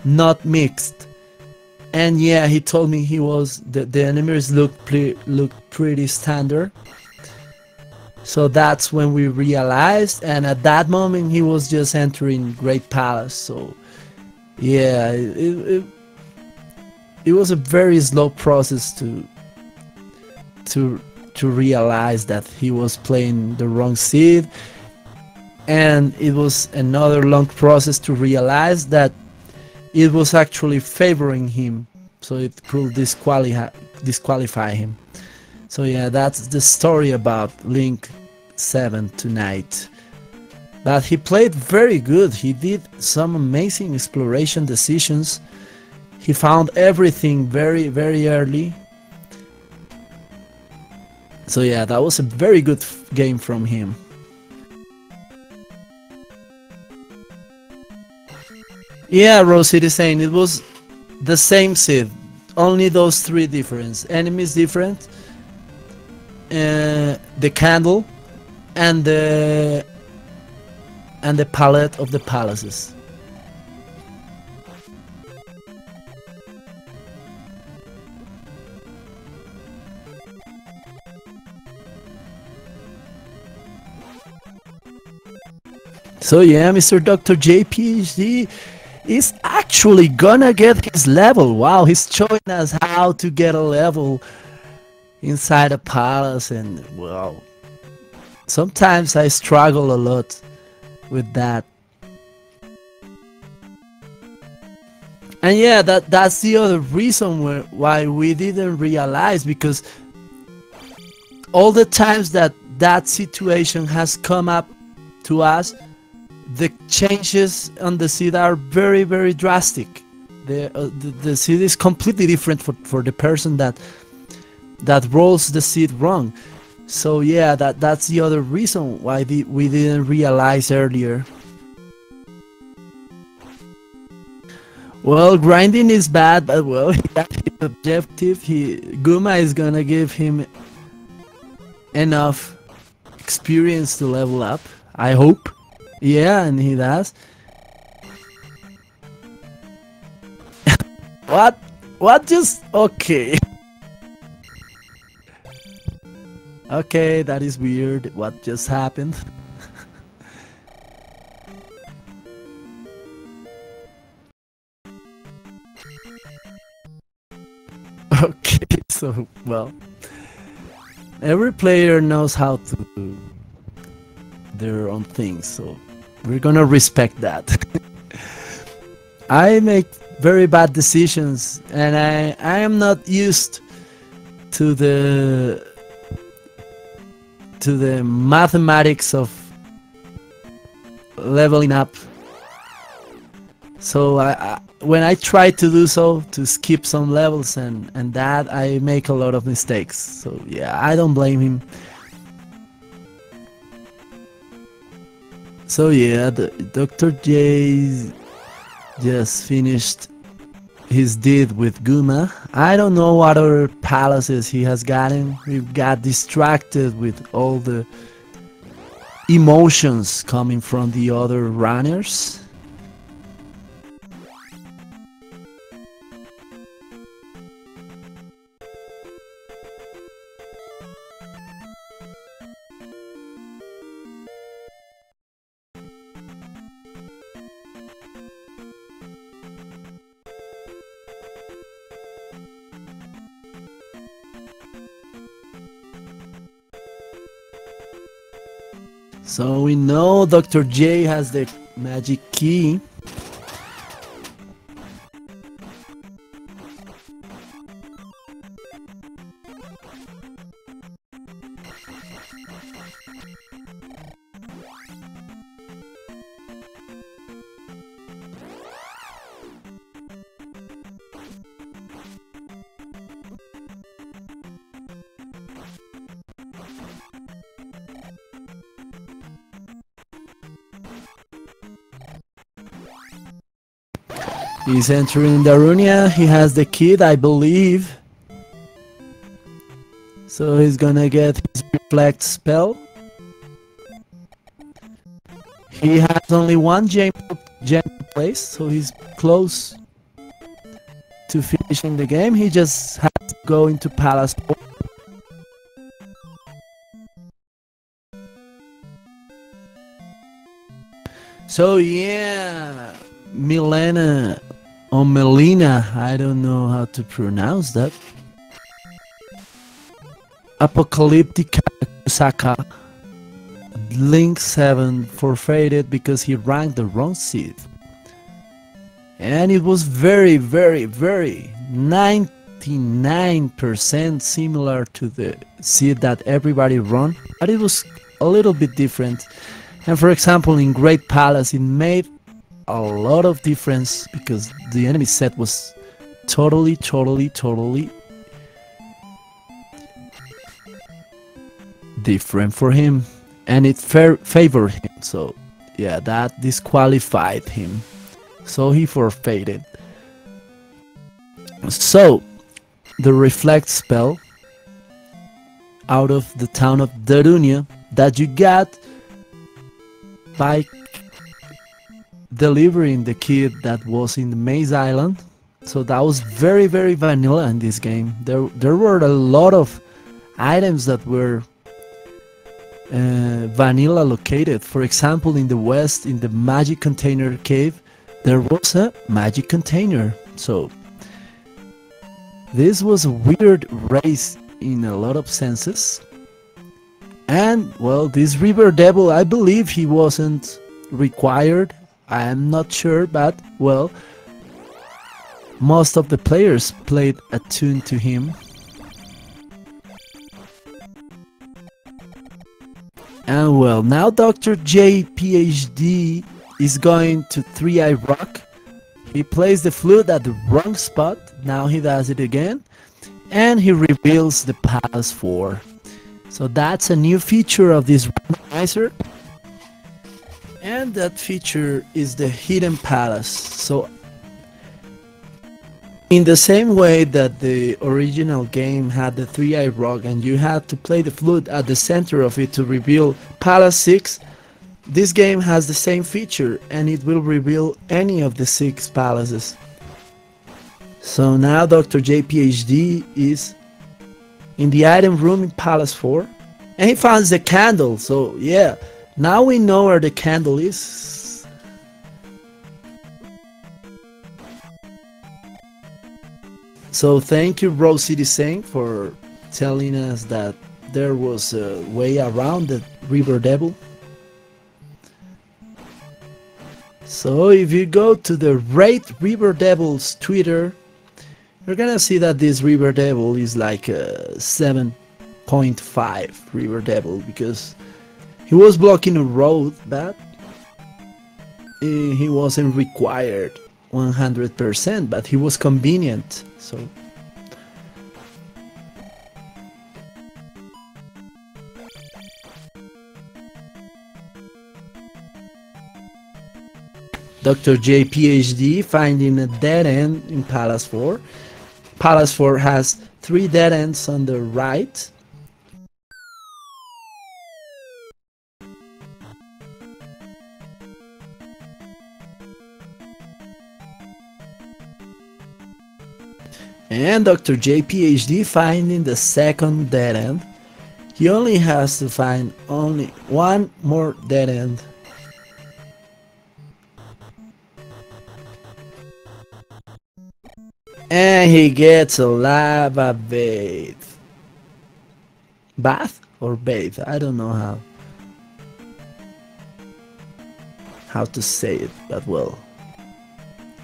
not mixed. And yeah, he told me he was the enemies looked pretty standard. So that's when we realized, and at that moment he was just entering Great Palace. So yeah, it was a very slow process to realize that he was playing the wrong seed, and it was another long process to realize that it was actually favoring him, so it could disqualify him. So yeah, that's the story about Link 7 tonight. But he played very good. He did some amazing exploration decisions. He found everything very early. So yeah, that was a very good game from him. Yeah, Rosie is saying it was the same seed, only those 3 difference. Enemies different, the candle, and the palette of the palaces. So yeah, Mr. Dr. J PhD is actually gonna get his level. Wow, he's showing us how to get a level inside a palace, and well, sometimes I struggle a lot with that. And yeah, that's the other reason why we didn't realize, because all the times that that situation has come up to us, the changes on the seed are very, very drastic. The seed is completely different for the person that rolls the seed wrong. So yeah, that's the other reason why we didn't realize earlier. Well, grinding is bad, but well, he got his objective. Guma is gonna give him enough experience to level up, I hope. Yeah, and he does. What just... okay. Okay, that is weird. What just happened? Okay, so, well, every player knows how to do their own things, so we're gonna respect that. I make very bad decisions, and I am not used to the mathematics of leveling up. So when I try to do so, to skip some levels and that, I make a lot of mistakes. So yeah, I don't blame him. So yeah, Dr. J just finished his deed with Guma. I don't know what other palaces he has gotten. We got distracted with all the emotions coming from the other runners. So we know Dr. J has the magic key. He's entering Darunia. He has the kid, I believe. So he's gonna get his reflect spell. He has only one gem place, so he's close to finishing the game. He just has to go into Palace. So yeah, Milena or Melina, I don't know how to pronounce that. Apocalyptic Saka, Link 7 forfeited because he ranked the wrong seed. And it was very, very, very 99% similar to the seed that everybody run, but it was a little bit different. And for example, in Great Palace, it made a lot of difference because the enemy set was totally different for him, and it favored him. So yeah, that disqualified him, so he forfeited. So the reflect spell out of the town of Darunia that you got by delivering the kid that was in the Maze Island. So that was very, very vanilla in this game. There were a lot of items that were vanilla located. For example, in the west, in the magic container cave, there was a magic container. So this was a weird race in a lot of senses. And well, this River Devil, I believe he wasn't required. I am not sure, but well, most of the players played attuned to him. And well, now Dr. J, PhD, is going to Three Eye Rock. He plays the flute at the wrong spot. Now he does it again. And he reveals the Palace 4. So that's a new feature of this randomizer. And that feature is the Hidden Palace. So in the same way that the original game had the Three-Eye Rock and you had to play the flute at the center of it to reveal Palace 6, this game has the same feature and it will reveal any of the 6 palaces. So now Dr. J, PhD is in the item room in Palace 4 and he finds the candle. So yeah, now we know where the candle is. So thank you, Rose City Saint, for telling us that there was a way around the River Devil. So if you go to the Rate River Devil's Twitter, you're gonna see that this River Devil is like a 7.5 River Devil because he was blocking a road, but he wasn't required 100%, but he was convenient. So Dr. J, PhD, finding a dead end in Palace 4. Palace 4 has 3 dead ends on the right. And Dr. J, PhD, finding the second dead end. He only has to find only one more dead end. And he gets a lava bath. Bath or bathe? I don't know how to say it, but well,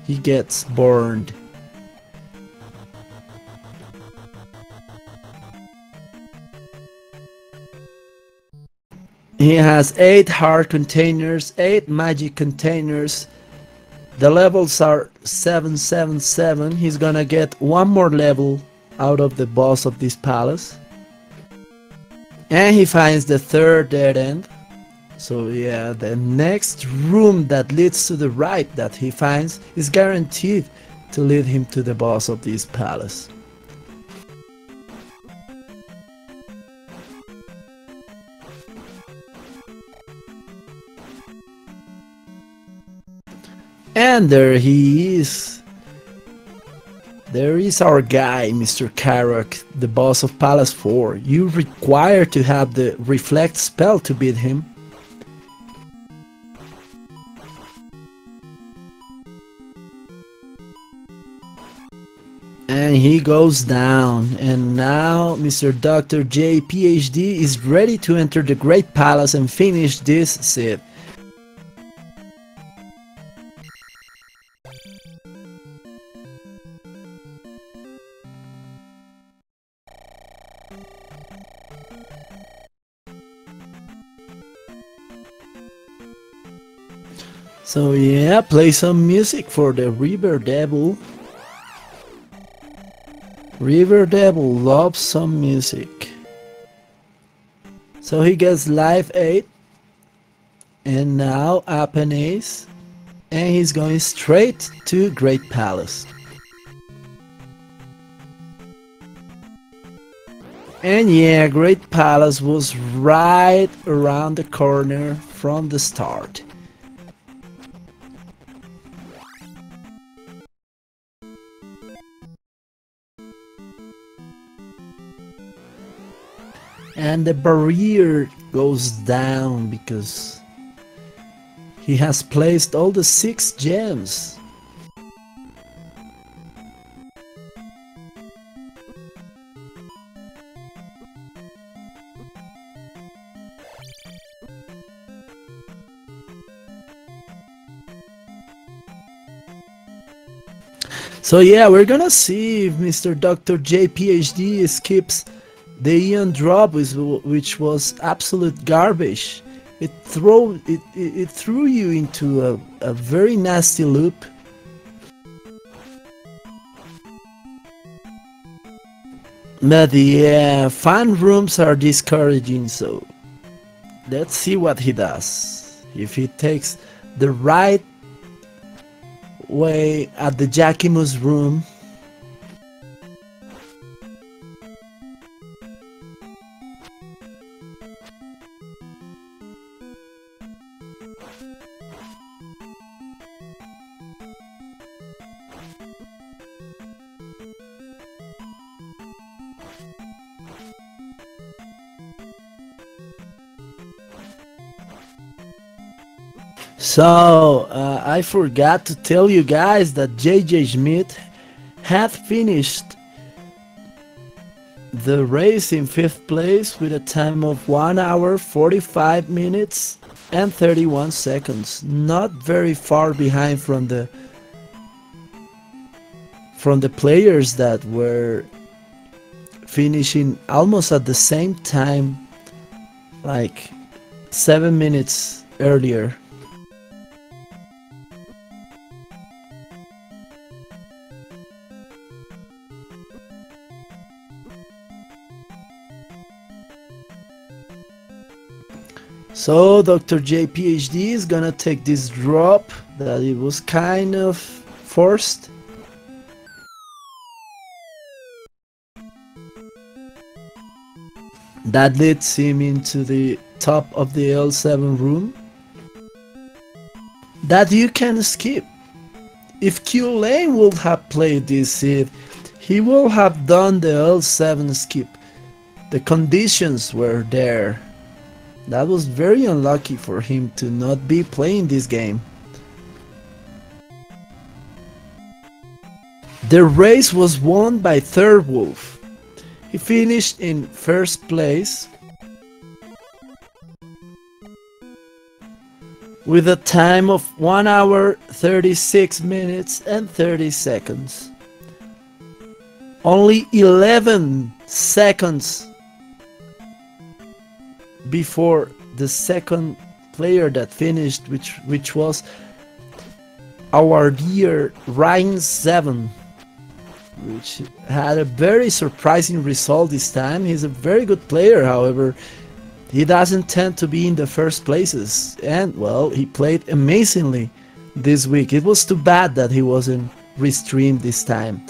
he gets burned. He has 8 heart containers, 8 magic containers. The levels are 777. He's gonna get one more level out of the boss of this palace. And he finds the third dead end. So yeah, the next room that leads to the right that he finds is guaranteed to lead him to the boss of this palace. And there he is. There is our guy, Mr. Karok, the boss of Palace 4. You require to have the Reflect spell to beat him. And he goes down. And now Mr. Dr. J, PhD, is ready to enter the Great Palace and finish this Sith. So yeah, play some music for the River Devil. River Devil loves some music. So he gets life 8. And now up an ace. And he's going straight to Great Palace. And yeah, Great Palace was right around the corner from the start. And the barrier goes down because he has placed all the 6 gems. So yeah, we're gonna see if Mr. Dr. J, PhD skips the Ion drop, which was absolute garbage. It threw you into a very nasty loop. But the fan rooms are discouraging, so let's see what he does. If he takes the right way at the Jakimus room. So, I forgot to tell you guys that JJ Schmidt had finished the race in 5th place with a time of 1 hour 45 minutes and 31 seconds. Not very far behind from the players that were finishing almost at the same time, like 7 minutes earlier. So Dr. J PhD is gonna take this drop that it was kind of forced. That leads him into the top of the L7 room that you can skip. If Q Lane would have played this seed, he will have done the L7 skip. The conditions were there. That was very unlucky for him to not be playing this game. The race was won by Third Wolf. He finished in 1st place with a time of 1 hour 36 minutes and 30 seconds. Only 11 seconds before the second player that finished, which was our dear Ryan 7, which had a very surprising result this time. He's a very good player, however, he doesn't tend to be in the first places, and well, he played amazingly this week. It was too bad that he wasn't restreamed this time.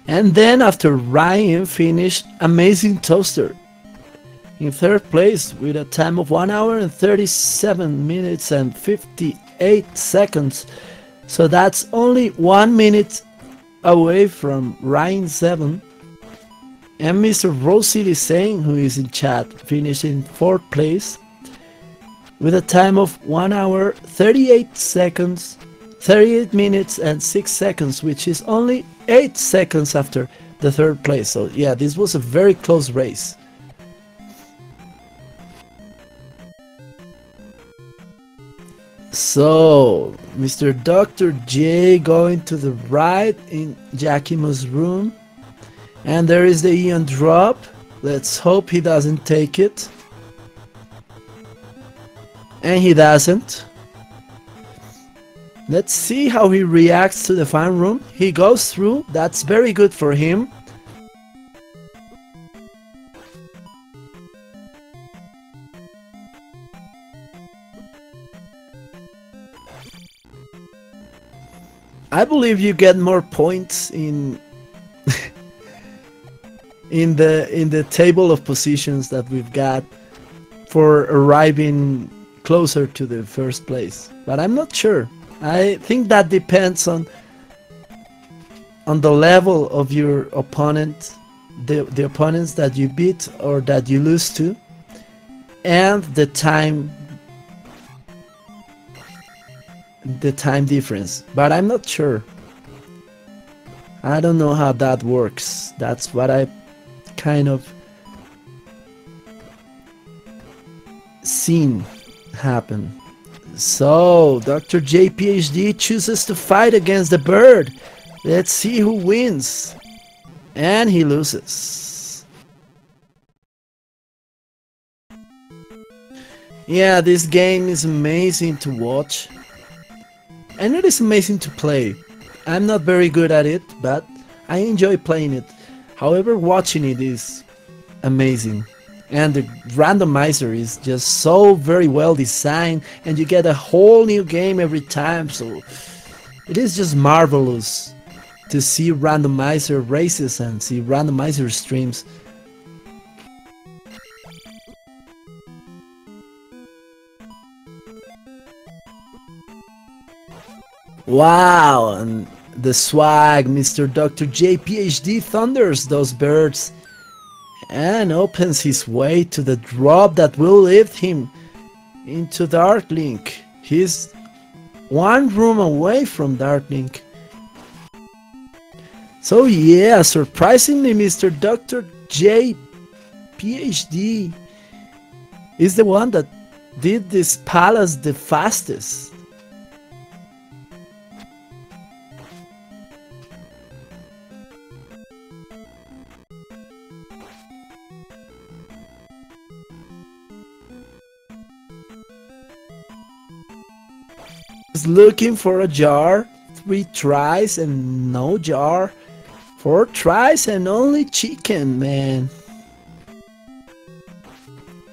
And then after Ryan finished, Amazing Toaster in 3rd place with a time of 1 hour and 37 minutes and 58 seconds. So that's only 1 minute away from Ryan 7. And Mr. Rosie saying, who is in chat, finished in 4th place with a time of 1 hour 38 seconds, 38 minutes and 6 seconds, which is only 8 seconds after the 3rd place. So yeah, this was a very close race. So Mr. Dr. J going to the right in Jakimu's room, and there is the Ion drop. Let's hope he doesn't take it, and he doesn't. Let's see how he reacts to the fan room. He goes through. That's very good for him. I believe you get more points in in the table of positions that we've got for arriving closer to the 1st place, but I'm not sure. I think that depends on the level of your opponent, the opponents that you beat or that you lose to, and the time difference. But I'm not sure. I don't know how that works. That's what I kind of seen happen. So, Dr. J PhD chooses to fight against the bird. Let's see who wins. And he loses. Yeah, this game is amazing to watch. And it is amazing to play. I'm not very good at it, but I enjoy playing it. However, watching it is amazing. And the randomizer is just so very well designed, and you get a whole new game every time, so it is just marvelous to see randomizer races and see randomizer streams. Wow, and the swag, Mr. Dr. J PhD thunders those birds and opens his way to the drop that will lift him into Darklink. He's one room away from Darklink. So yeah, surprisingly, Mr. Dr. J PhD is the one that did this palace the fastest. Looking for a jar, 3 tries and no jar, 4 tries and only chicken, man.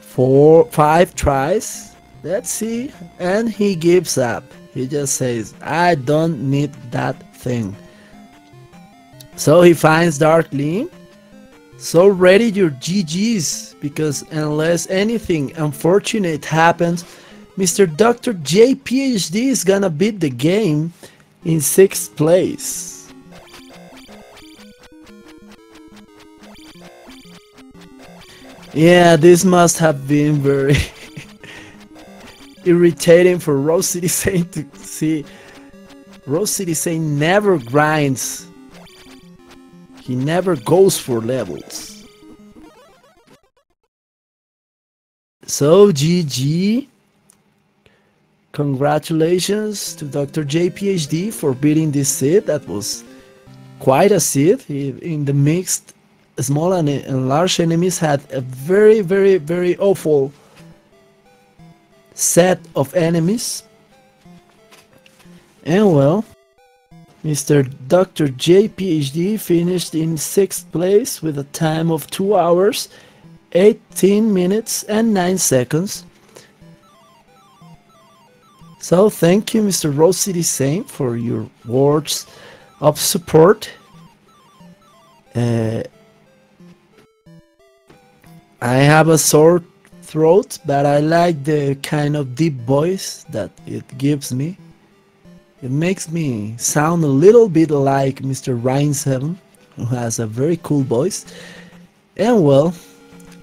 5 tries, let's see, and he gives up. He just says, I don't need that thing. So he finds Darkling. So ready your GG's, because unless anything unfortunate happens, Mr. Dr. J PhD is gonna beat the game in 6th place. Yeah, this must have been very irritating for Rose City Saint to see. Rose City Saint never grinds. He never goes for levels. So GG. Congratulations to Dr. J PhD for beating this seed. That was quite a seed. In the mixed, small and large enemies had a very awful set of enemies. And well, Mr. Dr. J PhD finished in 6th place with a time of 2 hours, 18 minutes and 9 seconds. So thank you, Mr. Rose City Saint, for your words of support. I have a sore throat, but I like the kind of deep voice that it gives me. It makes me sound a little bit like Mr. Ryan7, who has a very cool voice. And well,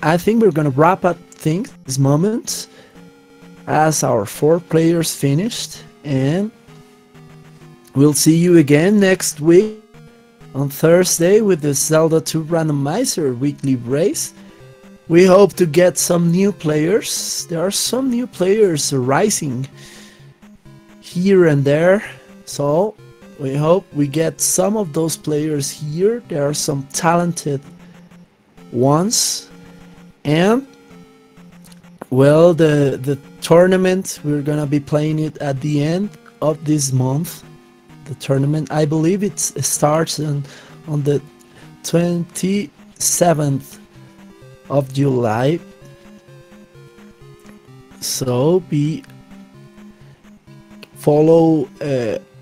I think we're gonna wrap up things this moment, as our 4 players finished, and we'll see you again next week on Thursday with the Zelda 2 Randomizer weekly race. We hope to get some new players. There are some new players rising here and there, so we hope we get some of those players here. There are some talented ones, and well, the tournament, we're gonna be playing it at the end of this month. The tournament, I believe it starts on the 27th of July. So follow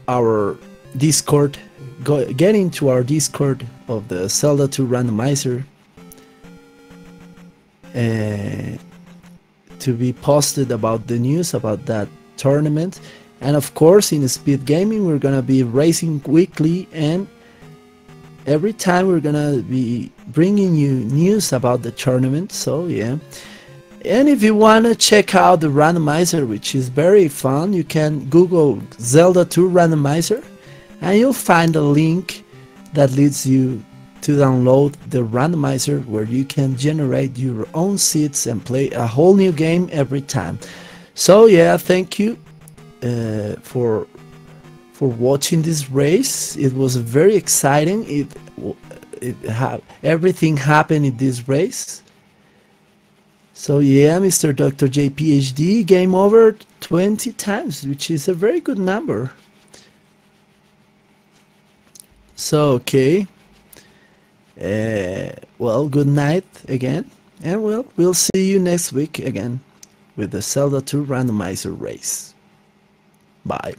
our Discord, get into our Discord of the Zelda 2 Randomizer to be posted about the news about that tournament. And of course, in Speed Gaming, we're gonna be racing weekly, and every time we're gonna be bringing you news about the tournament. So yeah, and if you wanna check out the randomizer, which is very fun, you can Google Zelda 2 Randomizer, and you'll find a link that leads you to download the randomizer, where you can generate your own seeds and play a whole new game every time. So yeah, thank you for watching this race. It was very exciting. Everything happened in this race. So yeah, Mr. Dr. J PhD, game over 20 times, which is a very good number. So okay, well, good night again, and we'll see you next week again with the Zelda 2 randomizer race. Bye.